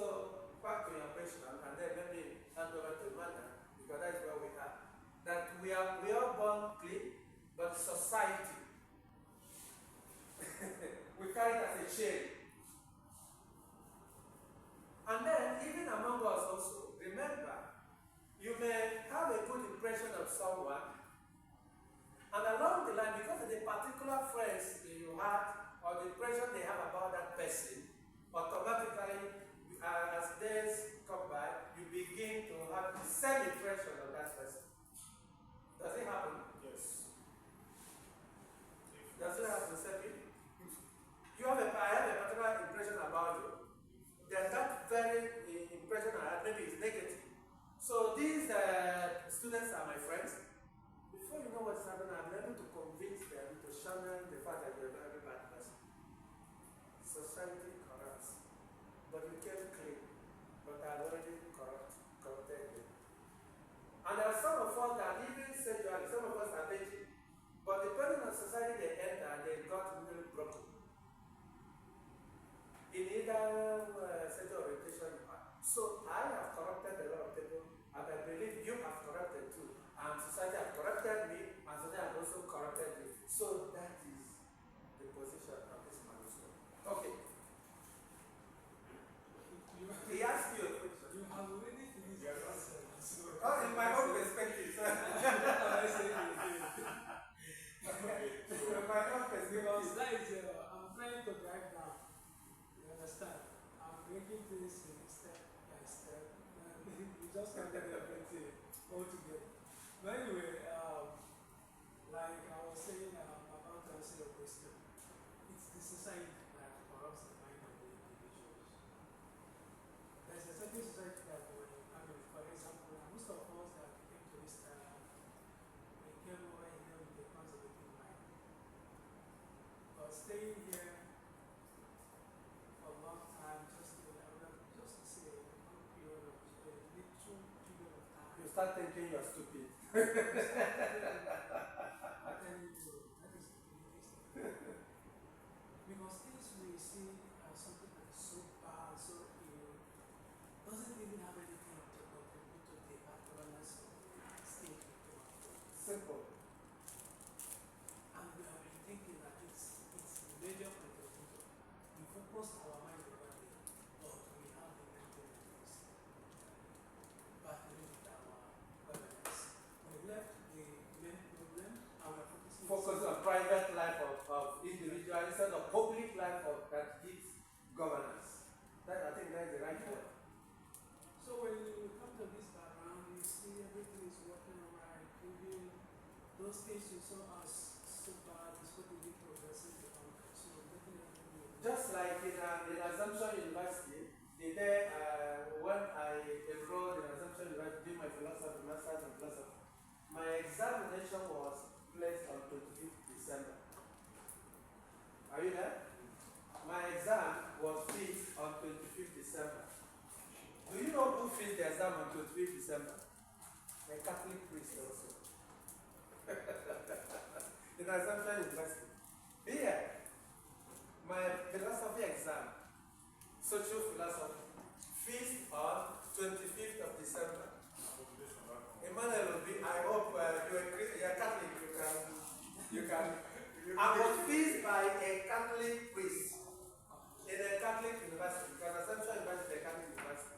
back to your question, and then let me hand over to Amanda, because that's where we are. That we are born clean, but society we carry it as a chain. And then, even among us also, remember, you may have a good impression of someone, and along the line, because of the particular friends you had, or the impression they have about that person, automatically, as days come by, you begin to have the same impression of that person. Does it happen? Yes. Does it happen, Sepi? I have a particular impression about you. Then that very impression I have maybe is negative. So these students are my friends. Before you know what's happening, I'm able to convince them to channel the fact that you're a very bad person. Society corrupts. But you came clean. But I've already corrupted you. And there are some of us that even sexually, some of us are dating. But depending on society they enter, they got really broken. In either sexual orientation. So I have corrupted a lot of people, and I believe you have corrupted too. And society has corrupted me, and society has also corrupted you. So that is the position of this man. Okay. start thinking you're stupid. I tell you, that is the biggest. Because things we see as something that is so bad, so ill, doesn't even have anything to contribute to the apparatus of the state we came out from. Simple. And we have been thinking that it's major contributor. We focus our mind over there, but we have the maintenance battling with our governance. We left the main problem and we are focusing Focus on private life of individual instead of public life that gives governance. I think that is the right word. So when you come to this background, you see everything is working alright. Even those things you saw as so bad is what we progressing to conquer. So definitely. Just like in Assumption University, the day when I enrolled in Assumption University, doing my philosophy, master's in philosophy, my examination was placed on 25th December. Are you there? My exam was fixed on 25th December. Do you know who fixed the exam on 25th December? A Catholic priest also. In Assumption University. Here, my philosophy exam, social philosophy, fixed on 25th of December. Emmanuel, I hope you're Catholic, you can. I was fixed by a Catholic priest in a Catholic university, because Assumption University is a Catholic university.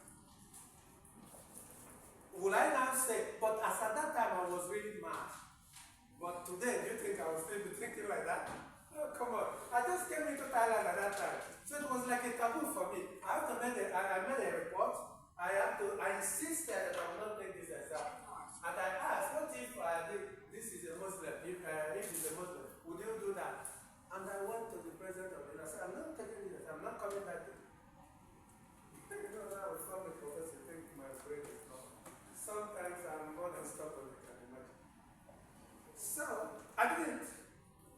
Would I now say, but as at that time I was really mad. But today, do you think I will still be thinking like that? Oh, come on. I just came into Thailand at that time. So it was like a taboo for me. I made a report. I insisted that I would not take this exam. And I asked, what if this is a Muslim? If it's a Muslim, would you do that? And I went to the president of the university. I said, I'm not taking this. I'm not coming back to it. You know, now I will come a professor, think my brain is gone. Sometimes I'm more than stubborn, you can imagine. So, I didn't.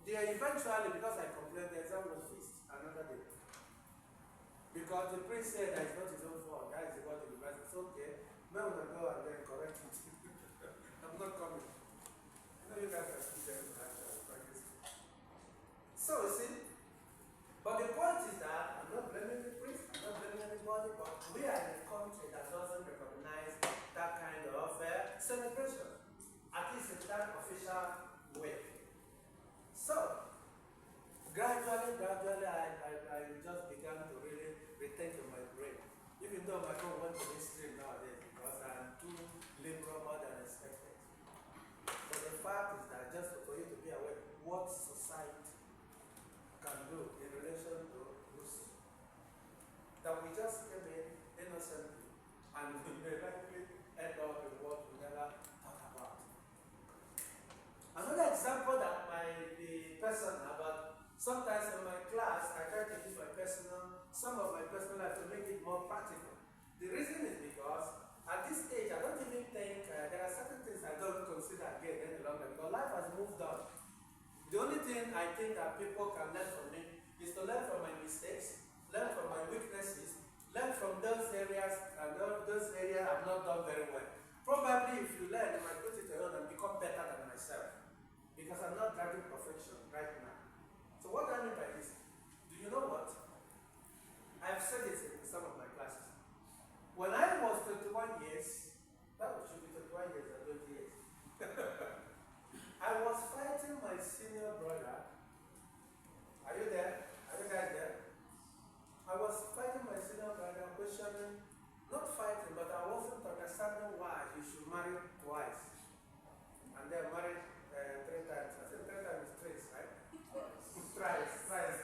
Eventually, because I complained, the exam was fixed another day. Because the priest said that it's not his own fault, that is what the university said. Okay, now I'm going to go and then correct it. I'm not coming. I know you guys are students actually. So, you see, but the point is that I'm not blaming the priest, I'm not blaming anybody, but we are in a country that doesn't recognize that kind of celebration, at least in that official way. So, gradually, I just began to really rethink in my brain. Even though my phone went to this stream nowadays because I'm too liberal more than expected. But the fact is that just for you to be aware what society can do in relation to Rousseau, that we just came in innocently and we may likely end up in what we never thought about. Another example that the person about sometimes in my class I try to use some of my personal life to make it more practical. The reason is because at this stage I don't even think there are certain things I don't consider again any longer because life has moved on. The only thing I think that people can learn from me is to learn from my mistakes, learn from my weaknesses, learn from those areas and those areas I've not done very well. Probably if you learn, you might put it on and become better than myself. Because I'm not driving perfection right now. So what do I mean by this? Do you know what? I've said it in some of my classes. When I was 21 years, that should be 21 years or 20 years, I was fighting my senior brother. Are you there? Are you guys there? I was fighting my senior brother, questioning, not fighting, but I wasn't understanding why he should marry twice. And then marry 3 times. I said 3 times is thrice, right? Thrice.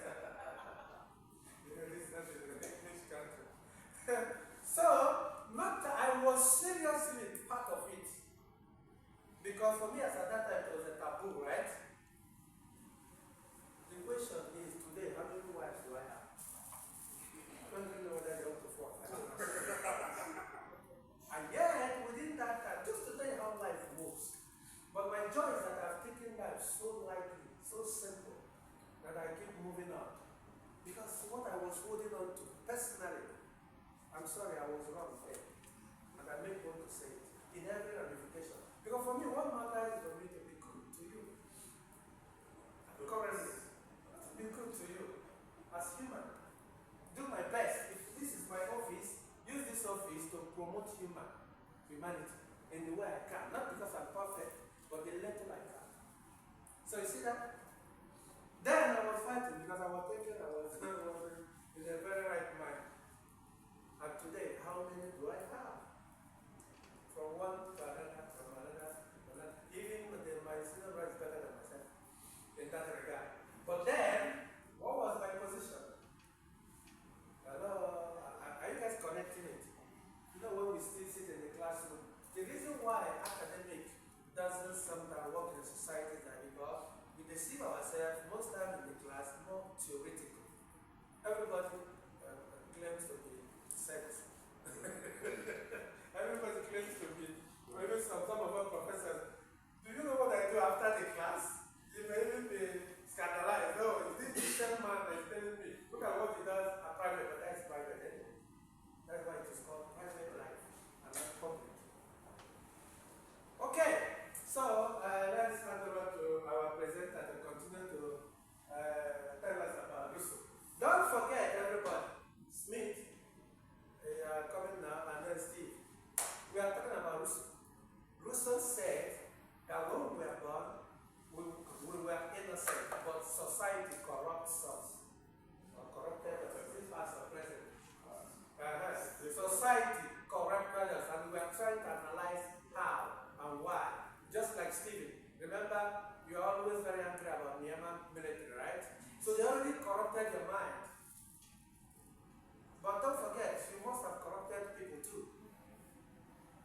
This is not in the English country. So, I was seriously part of it. Because for me, as at that time, it was a taboo, right? The question is, today, how many wives do I have? I don't even know whether they're up to 4. I don't know. And yet, within that time, just to tell you how life moves. But my joy is that I've taken life so lightly, so simple, that I keep moving on. Because what I was holding on to, personally, I'm sorry, I was wrong there. And I make one to say it. In every ramification humanity in the way I can. Not because I'm perfect, but the little I can. So you see that? Then I was fighting because I was thinking I was in a very right mind. And today, how many do I have? From one to another, from another to another. Even my senior brother is better than myself in that regard. But then, what was my position? Hello, are you guys connecting it? You know, when we still sit in the classroom, the reason why academic doesn't sometimes work in society is that because we deceive ourselves most time in the class more theoretical. Everybody claims to be sex. Everybody claims to be, or even some of our professors. Do you know what I do after the class? You may even be scandalized. Oh, is this the same man that is telling me? Look at what he does at private, but that's private anyway. That's why it is called private life and not public. Okay, so let's hand over to our presenter to continue to tell us about Rousseau. Don't forget, everybody, Smith, coming now, and then Steve. We are talking about Rousseau. Rousseau said that when we were born, we were innocent, but society corrupts us. Or corrupted us. This past or present. Society corrupted us, and we are trying to analyze how and why. Just like Stephen. Remember, you're always very angry about Myanmar military, right? So they already corrupted your mind. But don't forget, you must have corrupted people too.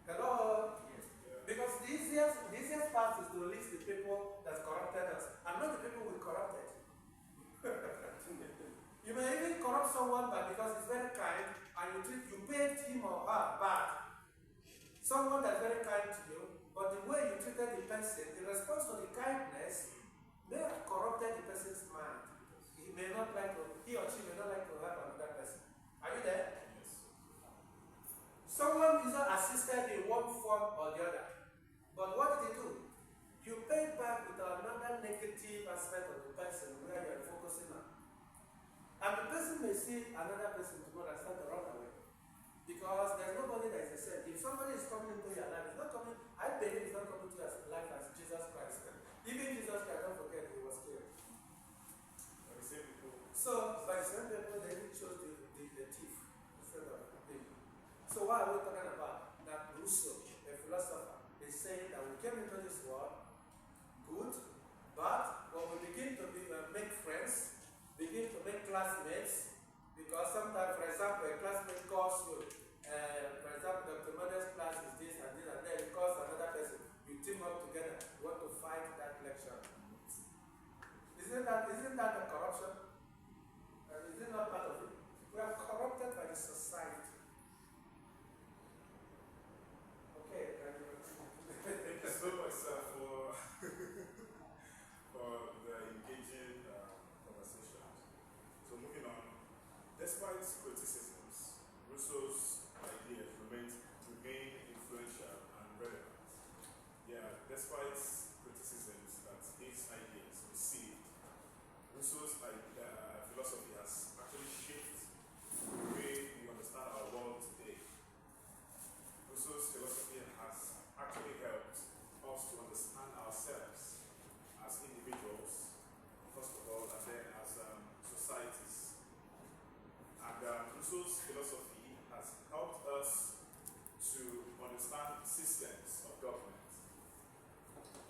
Hello? Yes. Because the easiest part is to list the people that corrupted us, and not the people we corrupted. You may even corrupt someone because he's very kind, and you paid him or her bad. Someone that's very kind to you, but the way you treated the person, in response to the kindness, may have corrupted the person's mind. He or she may not like to help another person. Are you there? Yes. Someone is not assisted in one form or the other. But what did he do? You paid back with another negative aspect of the person where you are focusing on. And the person may see another person tomorrow and start to run away. Because there's nobody that is the same. If somebody is coming into your life, it's not coming, I believe it's not coming to your life as Jesus Christ. Even Jesus Christ, don't forget, he was killed. But the same people. So, by the same people, they chose the thief instead of the thief. So, what are we talking about? That Rousseau, a philosopher, is saying that we came into this world good, but when we begin to make friends, begin to make classmates, because sometimes, for example, a classmate calls you, for example, Dr. Mother's class is this and this, and then he calls another person, you team up together, you want to fight that lecture. Isn't that a corruption? Is it not part of it? We are corrupted by the society. Okay, Thank you so much, sir, for the engaging conversation. So moving on, despite criticisms, Rousseau's ideas remain influential and relevant. Yeah, despite criticisms that his ideas received, Rousseau's philosophy has actually shaped the way we understand our world today. Rousseau's philosophy has actually helped us to understand ourselves as individuals, first of all, and then as societies. And Rousseau's philosophy has helped us to understand systems of government,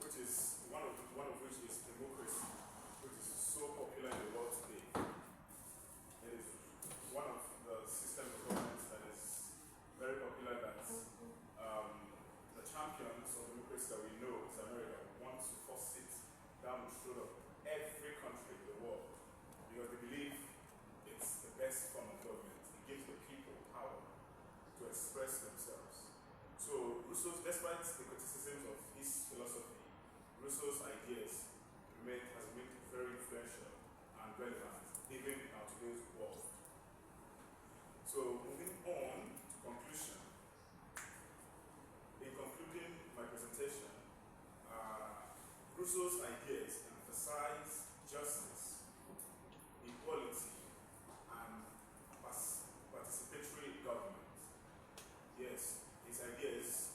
which is one of which is democracy, which is so popular in the world today. It is one of the systems of government that is very popular that the champions of democracy that we know is America want to force it down the throat of every country in the world because they believe it's the best form of government. It gives the people power to express themselves. So Rousseau, despite the criticisms of his philosophy, Rousseau's ideas has been very influential and relevant even in our today's world. So moving on to conclusion. In concluding my presentation, Rousseau's ideas emphasize justice, equality, and participatory government. Yes, his ideas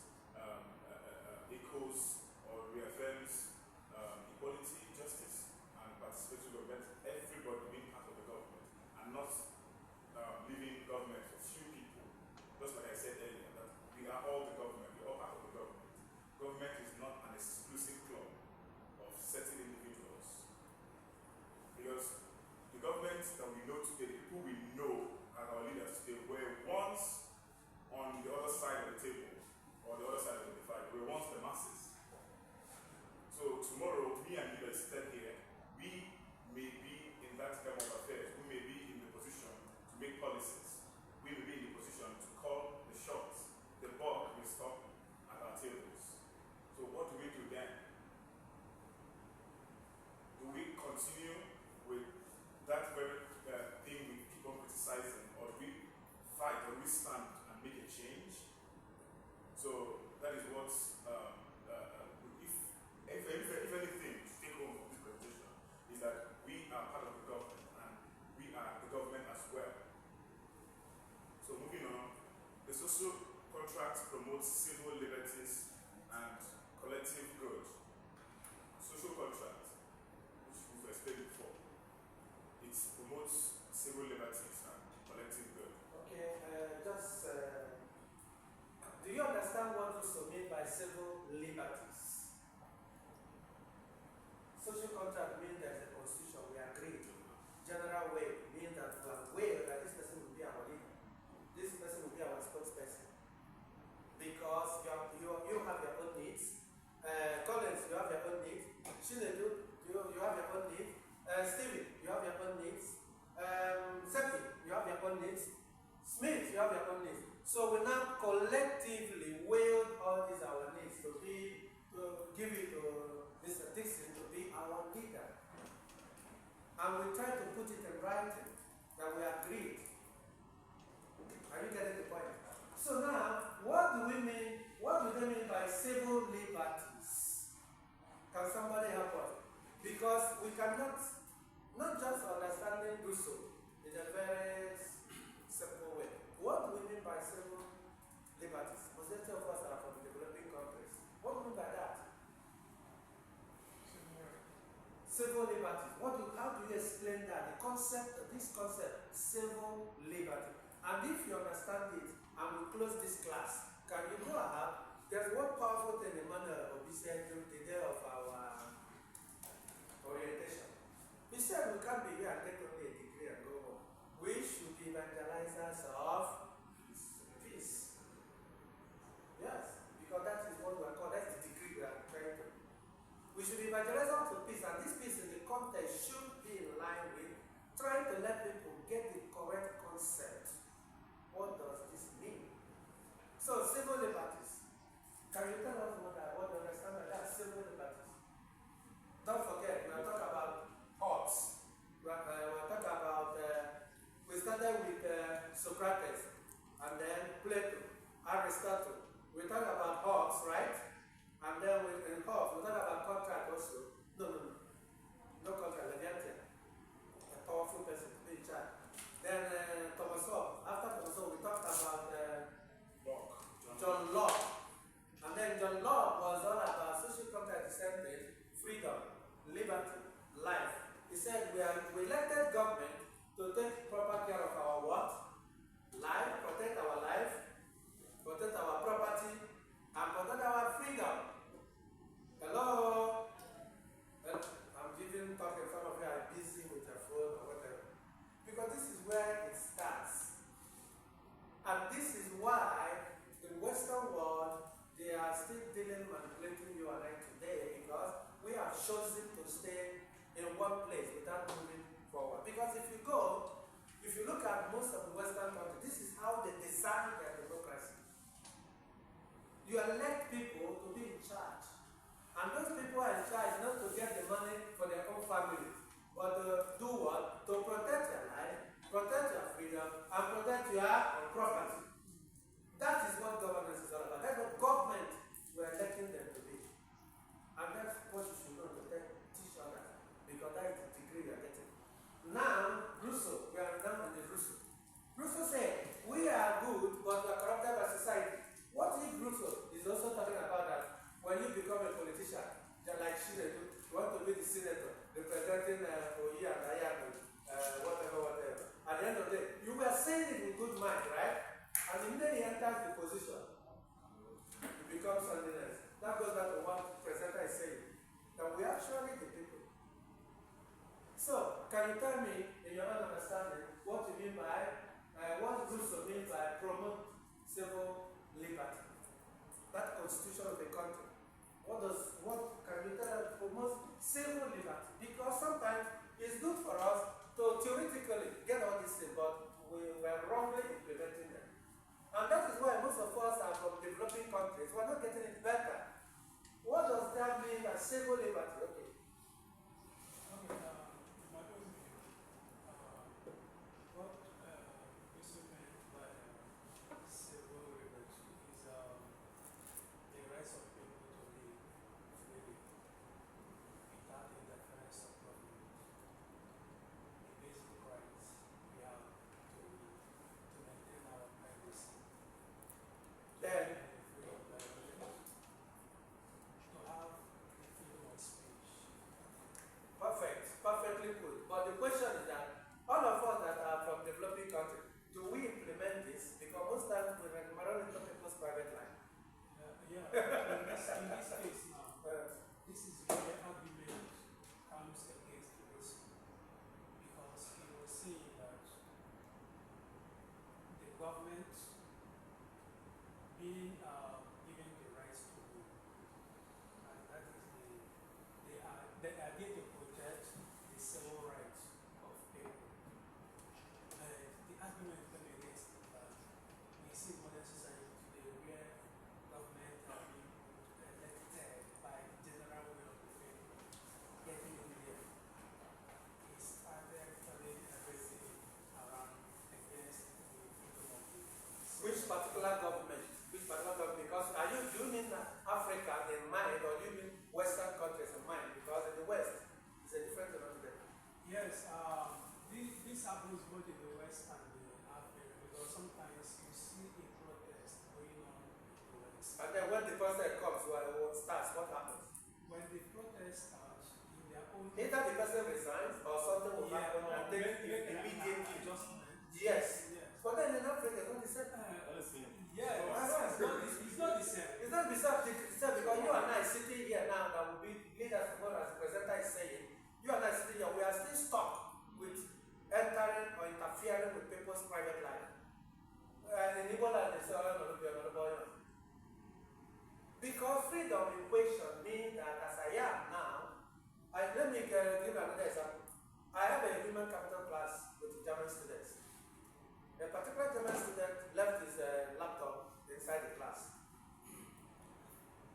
give it to Mr. Dixon to be our leader. And we try to put it in writing that we agreed. Are you getting the point? So now, what do they mean by civil liberties? Can somebody help us? Because we cannot, not just understanding Rousseau in a very simple way. What do we mean by civil liberties? Majority of us are from developing countries. What do we mean by that? Civil liberties. How do you explain that? This concept, civil liberty. And if you understand it, and we close this class, can you go ahead? There's one powerful thing Emmanuel Obi said the day of our orientation. He said we can't be here and get only a degree and go home. We should be evangelizers of peace. Yes, because that is what we are called. That's the degree we are trying to. We should be evangelizers of peace, and this peace in the context should be in line with trying to let people get the correct concept. What does this mean? So, civil liberties. Can you tell us what you understand by that? Civil liberties. Don't forget, we are talking about Hobbes. We are talking about, we started with Socrates, and then Plato, Aristotle. We talk about Hobbes, right? And then in Hobbes, we talk about contract also. No contract, Leviathan. A powerful person to be in charge. Then Thomas Hobbes. After Thomas Hobbes, we talked about John Locke. And then John Locke was all about social contract, the same thing, freedom, liberty, life. He said we elected government to take proper care of our what? Life, protect our life, protect our property, and protect our freedom. Hello? I'm talking, some of you are busy with your phone or whatever. Because this is where it starts. And this is why the Western world, they are still manipulating you and I today, because we have chosen to stay in one place without moving forward. Because if you look at most of the Western countries, this is how they design their democracy. You elect people to be in charge. And those people are in charge not to get the money for their own family, but to do what? To protect your life, protect your freedom, and protect your property. That is what governance is all about. That's what government we're electing them to be. And that's what you should know to teach others, because that is the degree you're getting. Now, Rousseau, we are now in the Rousseau. Rousseau said, we are good, but we are corrupted by society. What if Rousseau is also talking about that when you become a politician, like Chile, you want to be the senator, representing Oyi and Ayano, whatever. At the end of the day, you were saying it with good mind, right? And immediately he enters the position, it becomes something else. That goes back to what the presenter is saying, that we are actually the people. So, can you tell me, in your own understanding, what you mean by, what Rousseau means by promote civil liberty? That constitution of the country. What can you tell us promote civil liberty? Because sometimes it's good for us to theoretically get all these things, but we were wrongly implementing them. And that is why most of us are from developing countries. We're not getting it better. What does that mean by civil liberty? Okay. My own view, what Rousseau meant by civil liberty is the rights of people to live freely without interference of government. The basic rights we have to maintain our privacy. Then, Either the person resigns or something will happen and take immediately. Yes. But then in Africa, it's not the same. It's not the same. It's not the same because you and I sitting here now that will be leaders tomorrow, as the presenter is saying. You and I sitting here, we are still stuck with entering or interfering with people's private life. In Ebola, they say, because freedom in question means that as I am now, let me give another example. I have a human capital class with German students. A particular German student left his laptop inside the class.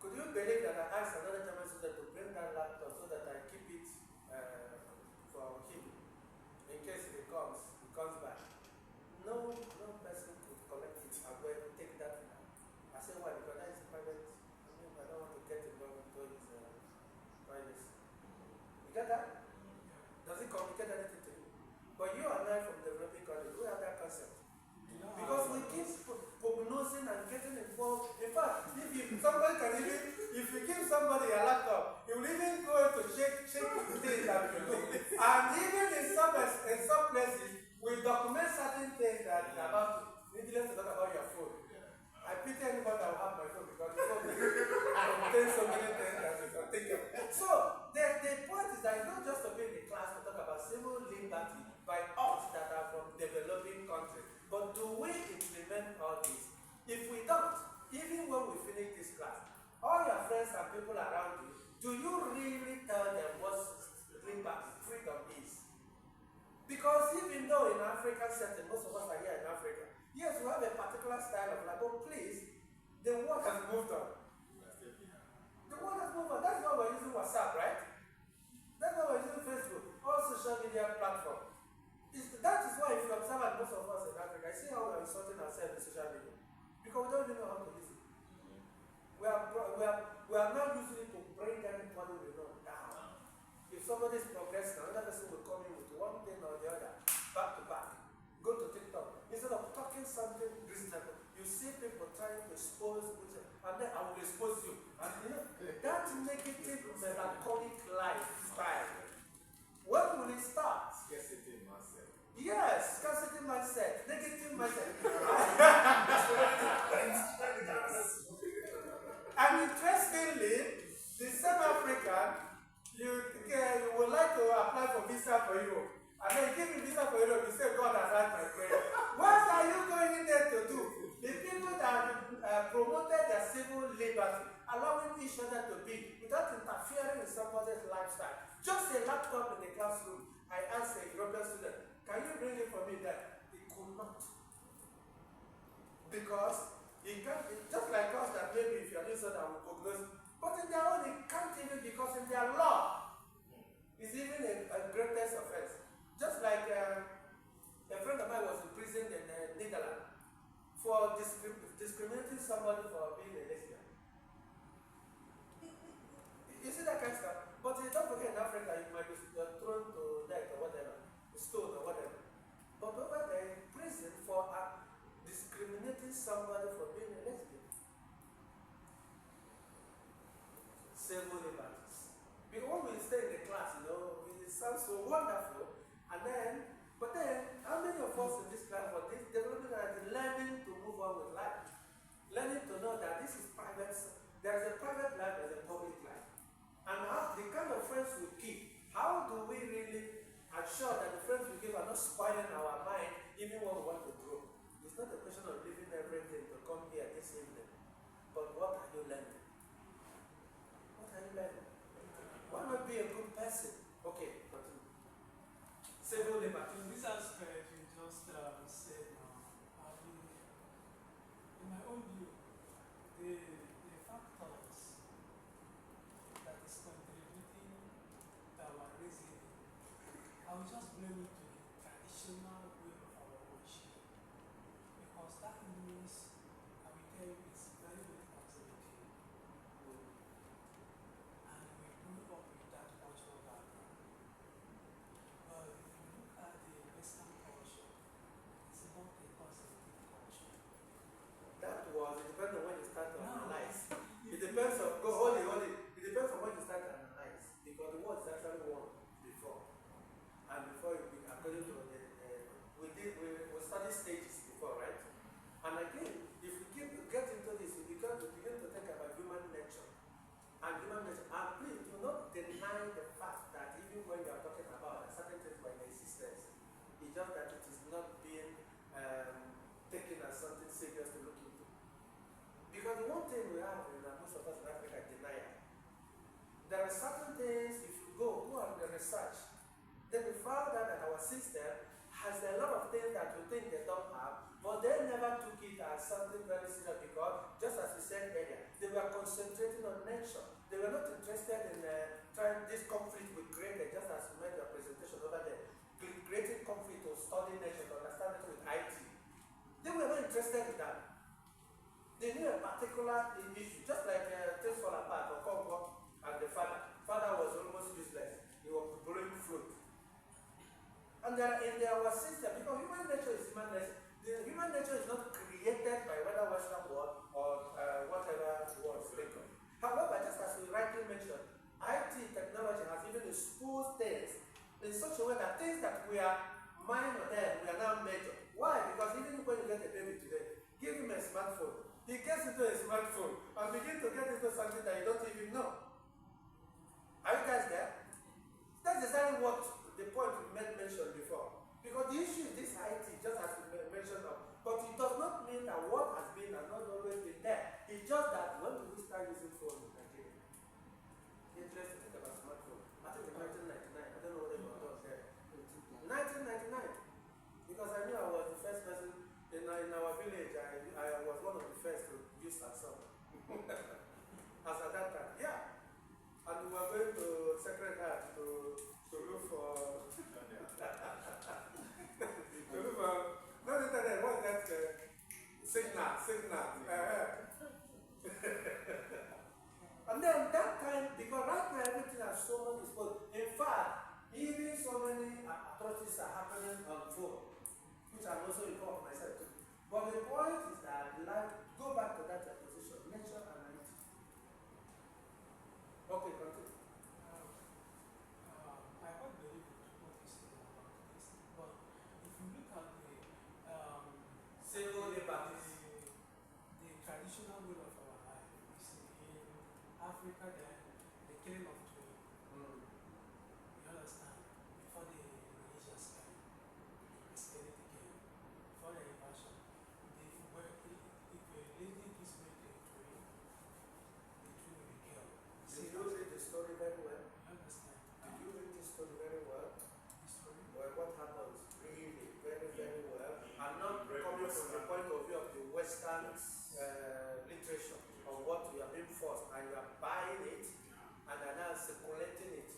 Could you believe that I asked another German student to bring that laptop so that I keep it for him in case he comes back? No person could collect it and go and take that. I said, why? Because that is private. I don't want to get involved into his privacy. You get that? Does it complicate anything to you? But you and I from the developing countries, we have that concept. Because we keep prognosing and getting involved. In fact, if you give somebody a laptop, you will even go to check the things that you do. And even in some places, we document certain things that about needless to talk about your phone. I pity anybody that will have my phone because the phone contains so many things that you can think of. So the point is that it's not just to be in the class to talk about civil liberty by us that are from developing countries. But do we implement all this? If we don't, even when we finish this class, all your friends and people around you, do you really tell them what freedom is? Because even though in African setting, most of us are here in Africa, yes, we have a particular style of life, but please, the world has moved on. The world has moved on. That's why we're using WhatsApp, right? That's why we're using Facebook, all social media platforms. That is why if you observe most of us in Africa, I see how we are insulting ourselves in social media. Because we don't even know how to use it. We are not using it to bring everybody we know down. If somebody is progressing, another person will come in with one thing or the other, back to back. Go to TikTok. Instead of talking something reasonable, you see people trying to expose each other, and then I will expose you. And that negative melancholic lifestyle. When will it start? Scarcity mindset. Yes, scarcity mindset, negative mindset. And interestingly, the South African, you would like to apply for visa for Europe. And then you give me visa for Europe, you say, God has heard my prayer. What are you going in there to do? The people that promoted their civil liberty, allowing each other to be, without interfering in somebody's lifestyle. Just a laptop in the classroom. I asked a European student, can you bring it for me there? He could not. Because he can't, just like us that maybe if you are doing so that will progress. But in their own, it can't even because in their law, it's even a greatest offense. Just like a friend of mine was in prison in Netherlands for discriminating somebody for being a lesbian. You see that kind of stuff? But don't forget in Africa, you might be thrown to death or whatever, stoned or whatever. But over there in prison for discriminating somebody for being a lesbian. Civil liberties. Because when we stay in the class, it sounds so wonderful. But then, how many of us in this class for this developing and learning to move on with life? Learning to know that this is private. There is a private life, there is a public life. And how the kind of friends we keep, how do we really ensure that the friends we give are not spoiling our mind even when we want to grow? It's not a question of leaving everything to come here this evening. But what are you learning? What are you learning? Why not be a good person? Okay, continue. Civil liberty. In this aspect, you just said now, in my own view, the factors thing we have in most of us in Africa is denial. There are certain things, if you go on the research, then we found out that our system has a lot of things that we think they don't have, but they never took it as something very serious because, just as we said earlier, they were concentrating on nature. They were not interested in trying this conflict we created, just as we made your presentation over there, creating conflict to study nature, to understand it with IT. They were not interested in that. They knew a particular issue, just like things fall apart or Congo and the father. Father was almost useless. He was growing fruit. And in our system, because human nature is human nature. The human nature is not created by whether Western world or whatever world thinking. However, just as we rightly mentioned, IT technology has even exposed things in such a way that things that we are minor then, we are now major. Why? Because even when you get a baby today, give him a smartphone. He gets into a smartphone and begins to get into something that you don't even know. Are you guys there? That's exactly what the point we mentioned before. Because the issue is this IT, just as we mentioned, but it does not mean that what has been has not always been there. It's just that when we start using phones in Nigeria, interesting to think about smartphone. I think in 1999, I don't know what it was there. 1999. Because I knew I was the first person in our village, I was one of the first to use Samsung. As at that time, yeah. And we were going to Sacred Heart to look for to look for not internet, what's that signal. And then that time, because right now everything has so much exposed. In fact, even so many atrocities are happening on phone, which I'm also involved myself too. But the point is that go back to that position, nature and IT. Okay, continue. I quite believe in what you said about this, but if you look at Civil liberties. the traditional way of our life, you see, in Africa, the killing of twin, you understand, before the religious came, the Christianity came, before the invasion, if a lady gives birth to a twin will be killed. Did you read the story very well? You understand? Did you read the story very well? The story? Well, what happens really very, very well. I'm not coming from the point of view of the Western literature of what you are being forced and you are buying it and are now circulating it.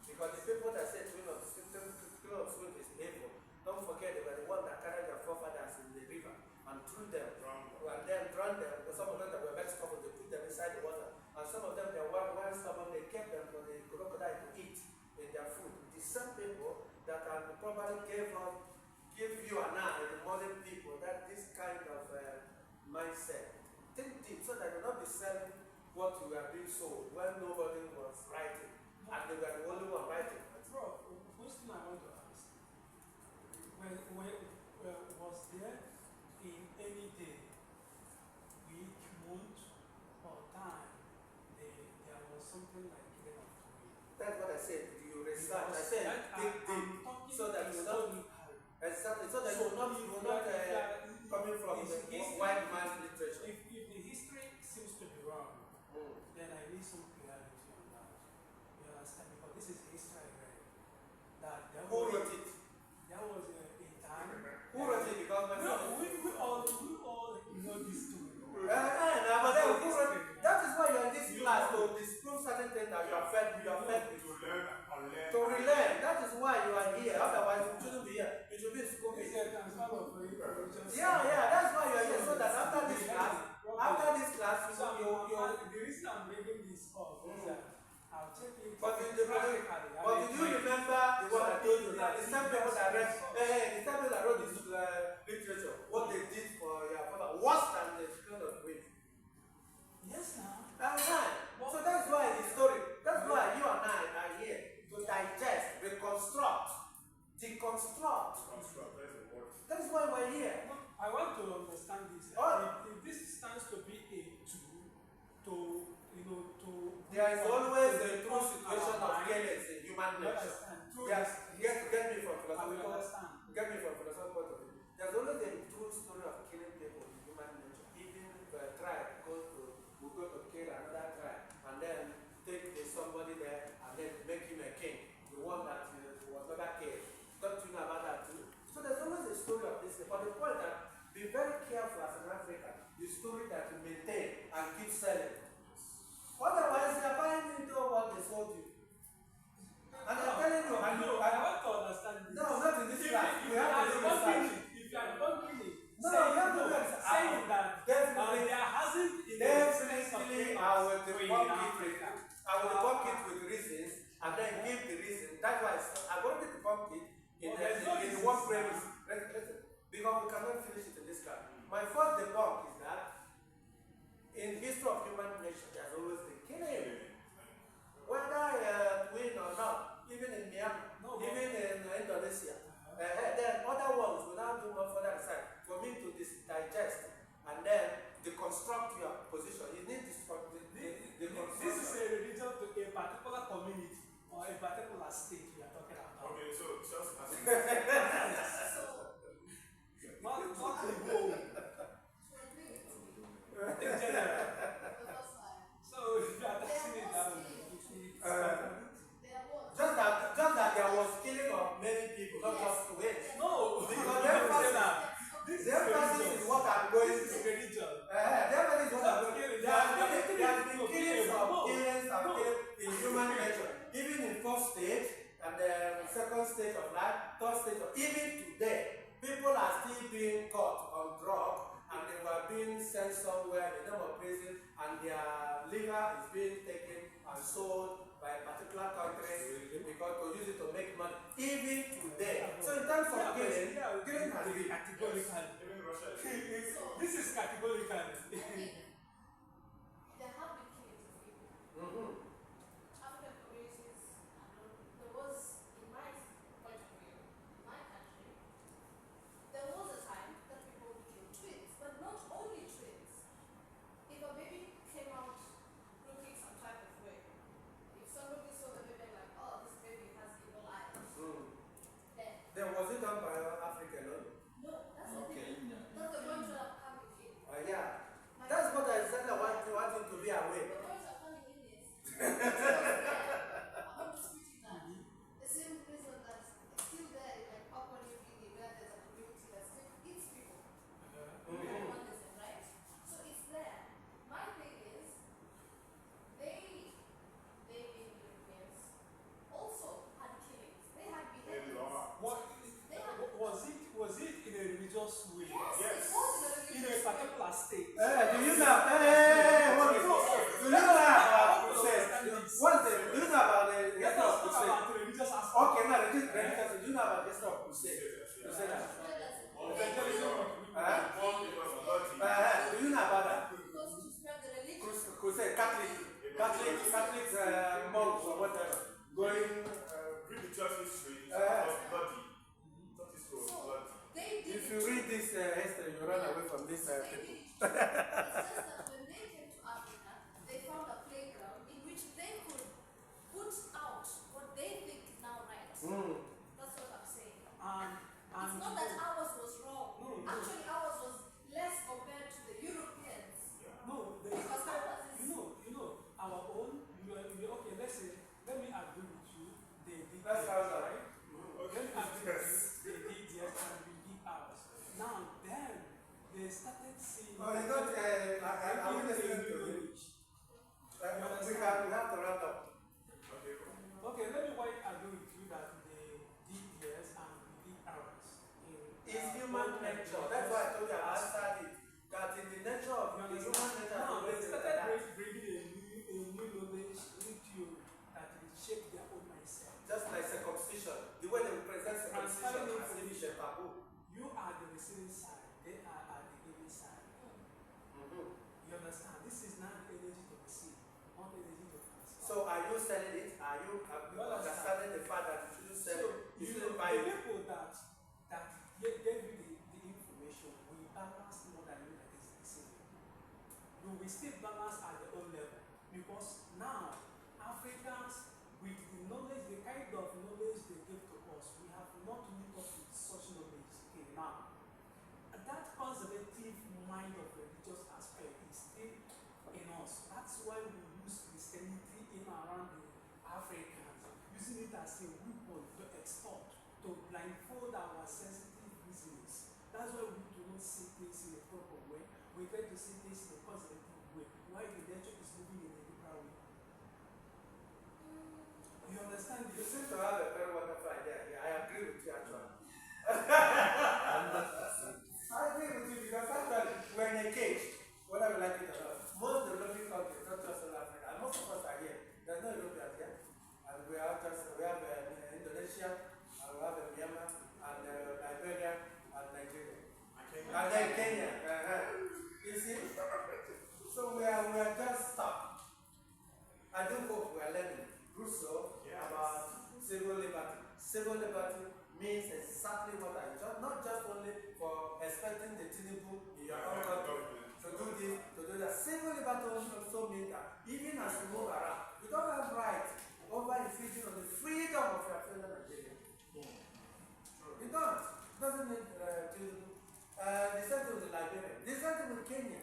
Because the people that say twin of twin is evil, don't forget they were the ones that carried their forefathers in the river and threw them and then drowned them. Because some of them that were very stubborn, they put them inside the water. And some of them, they were well stubborn, they kept them for the crocodile to eat in their food. The same people that probably give you and I, the modern people, that this kind of mindset. Think deep so that you'll not be selling what you are being sold when nobody was writing. And they were the only one writing. Bro, question I want to ask. Was there in any day, week, month, or time, there was something like killing of twin? That's what I said. You research. I said dig deep so that you not exactly so that you not coming from the white man's literature. If the history seems to be wrong, then I need some clarity on that. You understand? Because this is history I read. That Who wrote it? there was a time. Who wrote it? Because my We all know this story. but then who wrote it? That is why you are in this class to disprove certain things that you are fed with. To relearn. That is why you are here. Otherwise, you shouldn't be here. You should be in school. Yeah, that's why you are here. So that after this class, the reason I'm bringing this up is that I'll check it. But did you remember the one I told you that the same people that wrote this literature, what they did for your father, worse than the kind of way. Yes, now. So that's why the story, that's why you and I are here to digest, reconstruct, deconstruct. That's why we're here. I want to understand this. If this stands to be a tool to there is always a true situation of chaos in human nature. Yes, get me from philosophical point of view. There's always a true story of killing people in human nature. Even tribe goes to go to kill another tribe and then take somebody there and then make him a king, the one that was never killed. Don't you know about that too? So there's always a story of this. But the point that be very careful as an African, the story that you maintain and keep selling. Otherwise, you're buying into what they sold you. And I'm telling you, I want to understand this. No, not in this class. We have to do research. If you are bumping it, No, you have to do research. saying that Definitely, there hasn't in the definitely, I will in debunk Africa. I will debunk it with reasons and then give the reason. That's why I've already debunked it in one premise. Listen, because we cannot finish it in this class. My first debunk is that in history of human nature, there's always been killing. Whether win or not, even in Myanmar, even in Indonesia, then other ones will now do more further research for me to digest and then deconstruct your position. You need this is a religion to a particular community or a particular state we are talking about. Okay, so just as Not the whole. In general. So if you are taxing it down, just that there was killing of many people, not just wins. no, Because the emphasis is what I'm going this is to. religion. The emphasis is what I'm going to. There have been killings in human nature, even in first stage and the second stage of life, third stage of even today. People are still being caught on drugs and they were being sent somewhere in the name of prison and their liver is being taken and sold by a particular country because to use it to make money. Even today. So in terms of killing has been categorical. even Russia is This is categorical. There have been killings of people. African communities, there was, in my point of view, my country, there was a time that people killed twins, but not only twins. If a baby came out looking some type of way, if somebody saw the baby like, oh, this baby has evil eyes, then was it done by Africa, no? no, that's the thing. That's the point where I'm coming in. Yeah. That's what I said I want you to be aware. The point I'm coming in is, I'm disputing that. The same reason that it's still there in like Papua New Guinea, where there's a community that still eats people. Animalism, right? So it's there. My thing is, they being Europeans, also had killings. They had beheadings. Was it in a religious way? Yes, it was In a particular state. Do you know? Do you know about crusade? One thing, do you know about the Let history us of talk crusade? about the religious aspect. Okay, now the religious. Do you know about the history of crusade? Crusaders. Do you know about that? because to spread the religion. Crusade, Catholic monks or whatever, going. read the church history, it Uh, was bloody. Church history was bloody. They did If it. you read this history, you run away from this They people. did it. It's just that when they came to Africa, they found a playground in which they could put out what they think is now right. That's what I'm saying. It's not that ours was wrong. No. Actually, ours was less compared to the Europeans. No, Because ours is. you know, our own, okay, let's say, let me agree with you, they did That sounds right. Let me agree with you, they did yes, and we did ours. Now, then, they started seeing. Oh, you don't, I will listen to you. We have to round up. Okay, let me agree with you that they did theirs and we did ours. It's human nature. That's why I told you I answered it. That in the nature of the human nature, Now, they always started bringing a new knowledge into you that will shape their own mindset. just like circumcision, the way they present circumcision as if it's a taboo. You are the receiving side, they are at the giving side. You understand? This is not energy to receive, not energy to transfer. So are you selling it? Are you understanding the fact that you shouldn't sell it? You shouldn't buy the it? people that gave you the information will balance more than you that is receiving. You will still balance at the own level because now Africans with the knowledge, the kind of knowledge they give to us, we have not met up with such knowledge. Okay, now that conservative mind of religious aspect is still in us. blindfold our sensitive reasons. That's why we do not see things in a proper way. We try to see things in a conservative way, while the nature is moving in a liberal way. You understand You this? seem to have a very wonderful idea. Yeah, I agree with you actually. I agree with you because actually we're in a cage, whether we like it or not. Most developing countries, not just South Africa, and most of us are here. There's no Europeans here. And we have Indonesia, and we have Myanmar, and Liberia, and Nigeria. And then Kenya. You see? So we are just stuck. I do hope we are learning Rousseau about civil liberty. Civil liberty means exactly what I just, not just only for expecting the Tinubu in your own country to do this, to do that. Civil liberty also means that even as you move around, you don't have right over infringing on the freedom of your fellow Nigerians. You don't. It doesn't need Tinubu. The same thing with Liberia. The same thing with Kenya.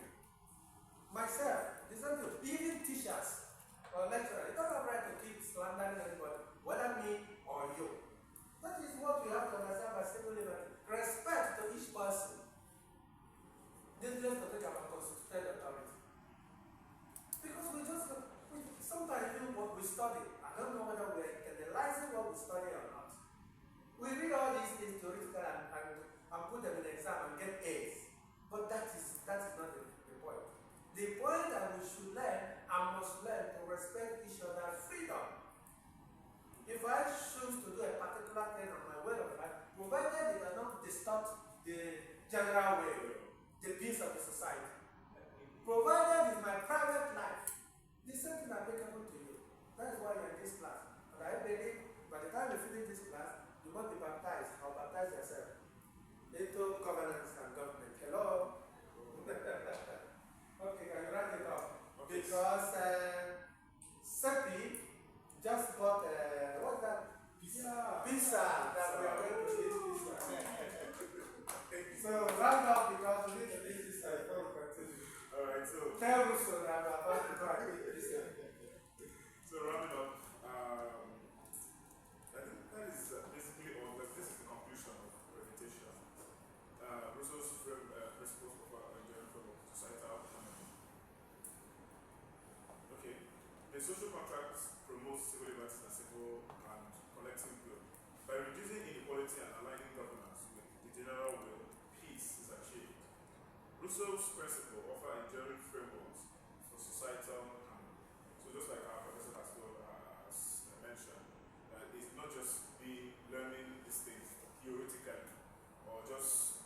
Myself, the same thing. Even teachers or lecturers, you don't have right to keep slandering anybody, whether me or you. That is what we have to understand by civil liberty. Respect to each person. This is to take our constituted authority. Because sometimes even what we study, I don't know whether we're internalizing what we study or not. We read all these things theoretical and put them in the exam and get A's. But that is not the point. The point that we should learn and must learn to respect each other's freedom. If I choose to do a particular thing on my way of life, provided it does not distort the general way, the peace of the society, provided it's my private life, the same thing applicable to you. That is why you're in this class. And I believe by the time you finish this class, you must be baptized or baptize yourself into governance and government. Hello? Okay, can you write it up? Okay. Because Seppi just got what's that? Pizza that we are going to eat pizza. So round up because we need to eat pizza before we continue. Alright, so Tell Rousseau that I'm about to go and eat pizza. so rounding up, I think that is basically all. Like this is the conclusion of reputation. Rousseau's principles of engineering from societal economy. Okay, the social contract promotes civil liberties and civil and collective good. By reducing inequality and aligning governance with the general will, peace is achieved. Rousseau's principles offer enduring frameworks for societal harmony. So just like our professor has mentioned, it's not just learning these things theoretically or just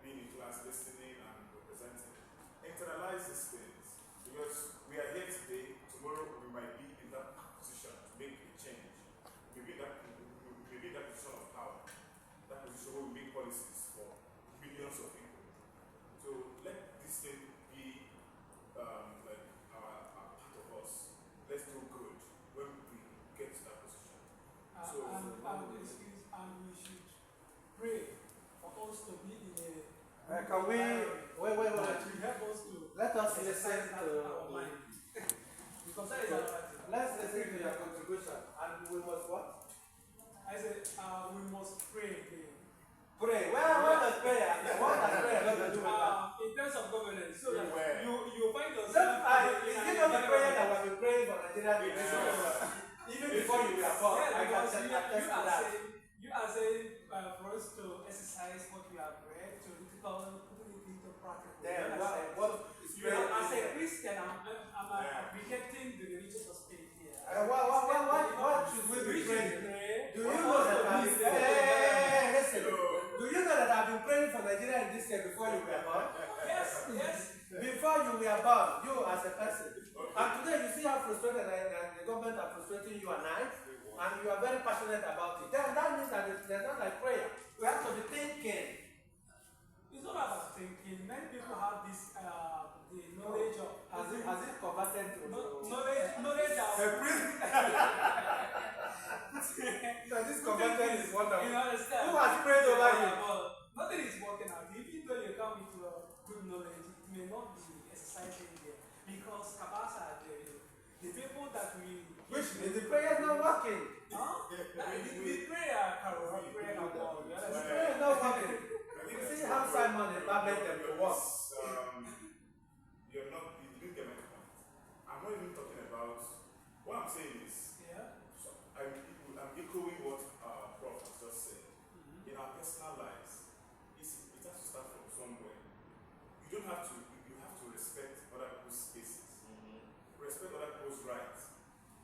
being in class listening and representing. Internalize these things because we are here today, tomorrow we might be in that position to make a change. Maybe that position of power, that position where we make policies for millions of people. So let this thing be like our part of us. Let's do good when we get to that position. And we should pray for us to be in a Can we wait? that will help us to Let us listen exercise that to in our mind. Because that is our right. let's listen to your contribution. And we must what? I said we must pray. Pray. What does prayer? What does prayer got to do with that? In terms of governance, so that Where? you find yourself. Is it not the prayer that we have been praying for Nigeria? Even before you were born, Yeah, I can because attest to that. you are saying for us to exercise what we have read, to put it into practice. Then what is You know, as a prayer? Christian, I'm advocating the religious aspect here. What should we be praying? Do you know that I've been listen? Do you know that I've been praying for Nigeria in this year before you were born? Yes. Before you were born, you as a person. And today you see how frustrated the government are frustrating you and I, and you are very passionate about it. Then that means that there's not like prayer. We have to be thinking. It's not about thinking. Many people have this the knowledge of Has it converted to knowledge of a priest? So this converted is wonderful. You understand? Who has prayed over you? Nothing is working out. Even though you come with good knowledge, it may not be exercising there because Kabasa, the people that we Which means the prayer is not working. the prayer, Carol, prayer. you have to respect other people's spaces, respect other people's rights.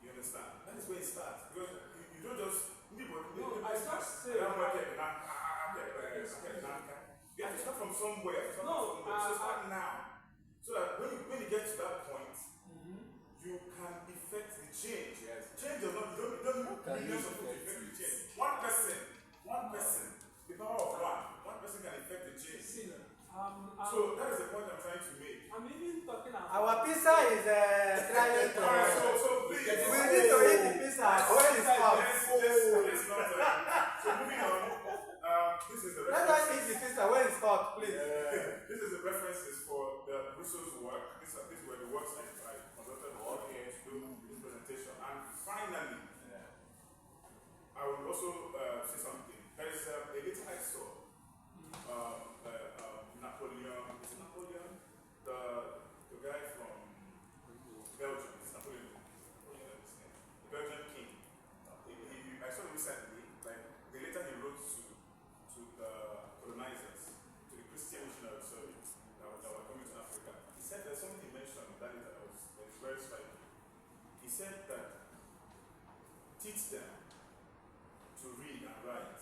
You understand? That is where it starts. Because you don't just I just say. you have to start from somewhere. So start now. So that when you get to that point, you can effect the change. Yes. Change does not, you don't need millions of people to effect the change. One person, the power of one person can effect the change. So that is the point I'm trying to make. I'm even talking about. Our pizza is trying to. Alright, so please. We need to eat the pizza. When it's hot. Let's not. So moving on. This is the Let us eat the pizza when it's hot, please. This is the references for the Rousseau's work. These were the works I consulted on to do this presentation. And finally, I will also say something. There is a little I saw. Napoleon. Is it Napoleon? The guy from Belgium. It's Napoleon. The Belgian king. I saw recently, like the letter he wrote to the colonizers, to the Christian missionaries, that were coming to Africa. He said there's something he mentioned in that letter that was very striking. He said that teach them to read and write,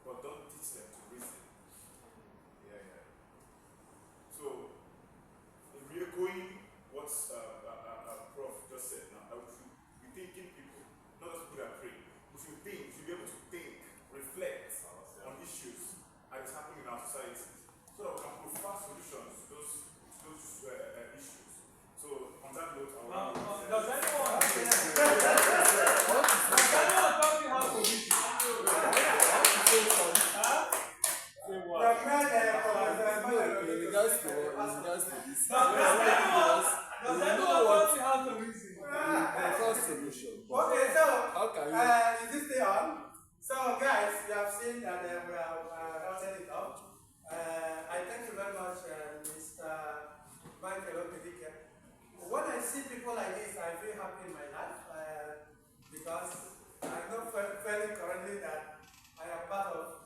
but don't teach them to reason. Yeah. So, re-echoing what Prof just said now, I would be thinking people, not just people that pray. We should think, we should be able to think, reflect on issues that is happening in our society, so that we can provide solutions to those issues. So, on that note, I will Does anyone tell me how to read? Does anyone tell me how to reason? Okay, so is this day on? So guys, you have seen that we have rounded it up. I thank you very much, Mr. Michael Opedike. When I see people like this, I feel happy in my life because I know fairly currently that I am part of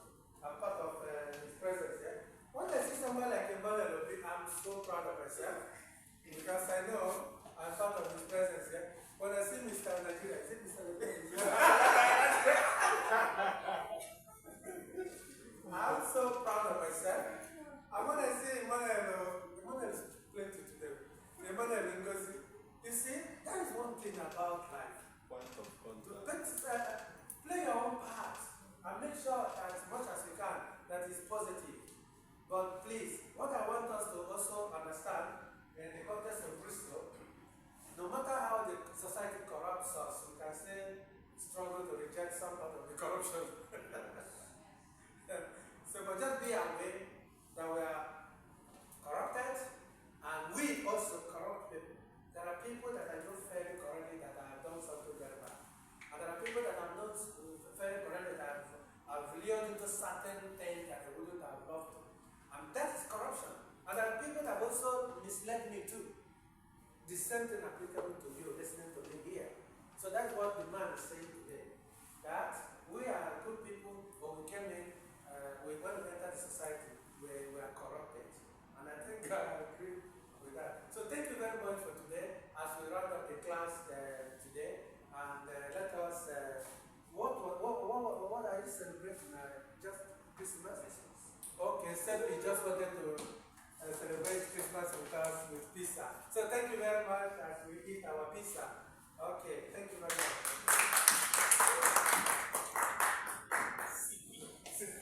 his presence here. When I see someone like Emmanuel Obi, I'm so proud of myself because I know I'm part of his presence here. When I see Mr. Nigeria, I see Mr. Nigeria. I'm so proud of myself. And when I see Emmanuel is plenty today. Emmanuel Ngozi, you see, that is one thing about life. Point of contact. Play your own part and make sure as much as you can that is positive. But please, what I want us to also understand in the context of Bristol, no matter how the society corrupts us, we can still struggle to reject some part of the corruption. But just be aware that we are corrupted, and we also corrupt people. There are people that I know fairly correctly that I have done something very bad. And there are people that I'm not fairly correctly that I've lured into certain things that I wouldn't have loved to. And that is corruption. And there are people that also misled me too. The same thing applicable to you listening to me here. So that's what the man is saying today. That we are good people, but we came in, when we entered the society, we are corrupted. And I think I agree with that. So thank you very much for today as we round up the class today. And let us, what are you celebrating? Just Christmas? Okay, Seppi just wanted to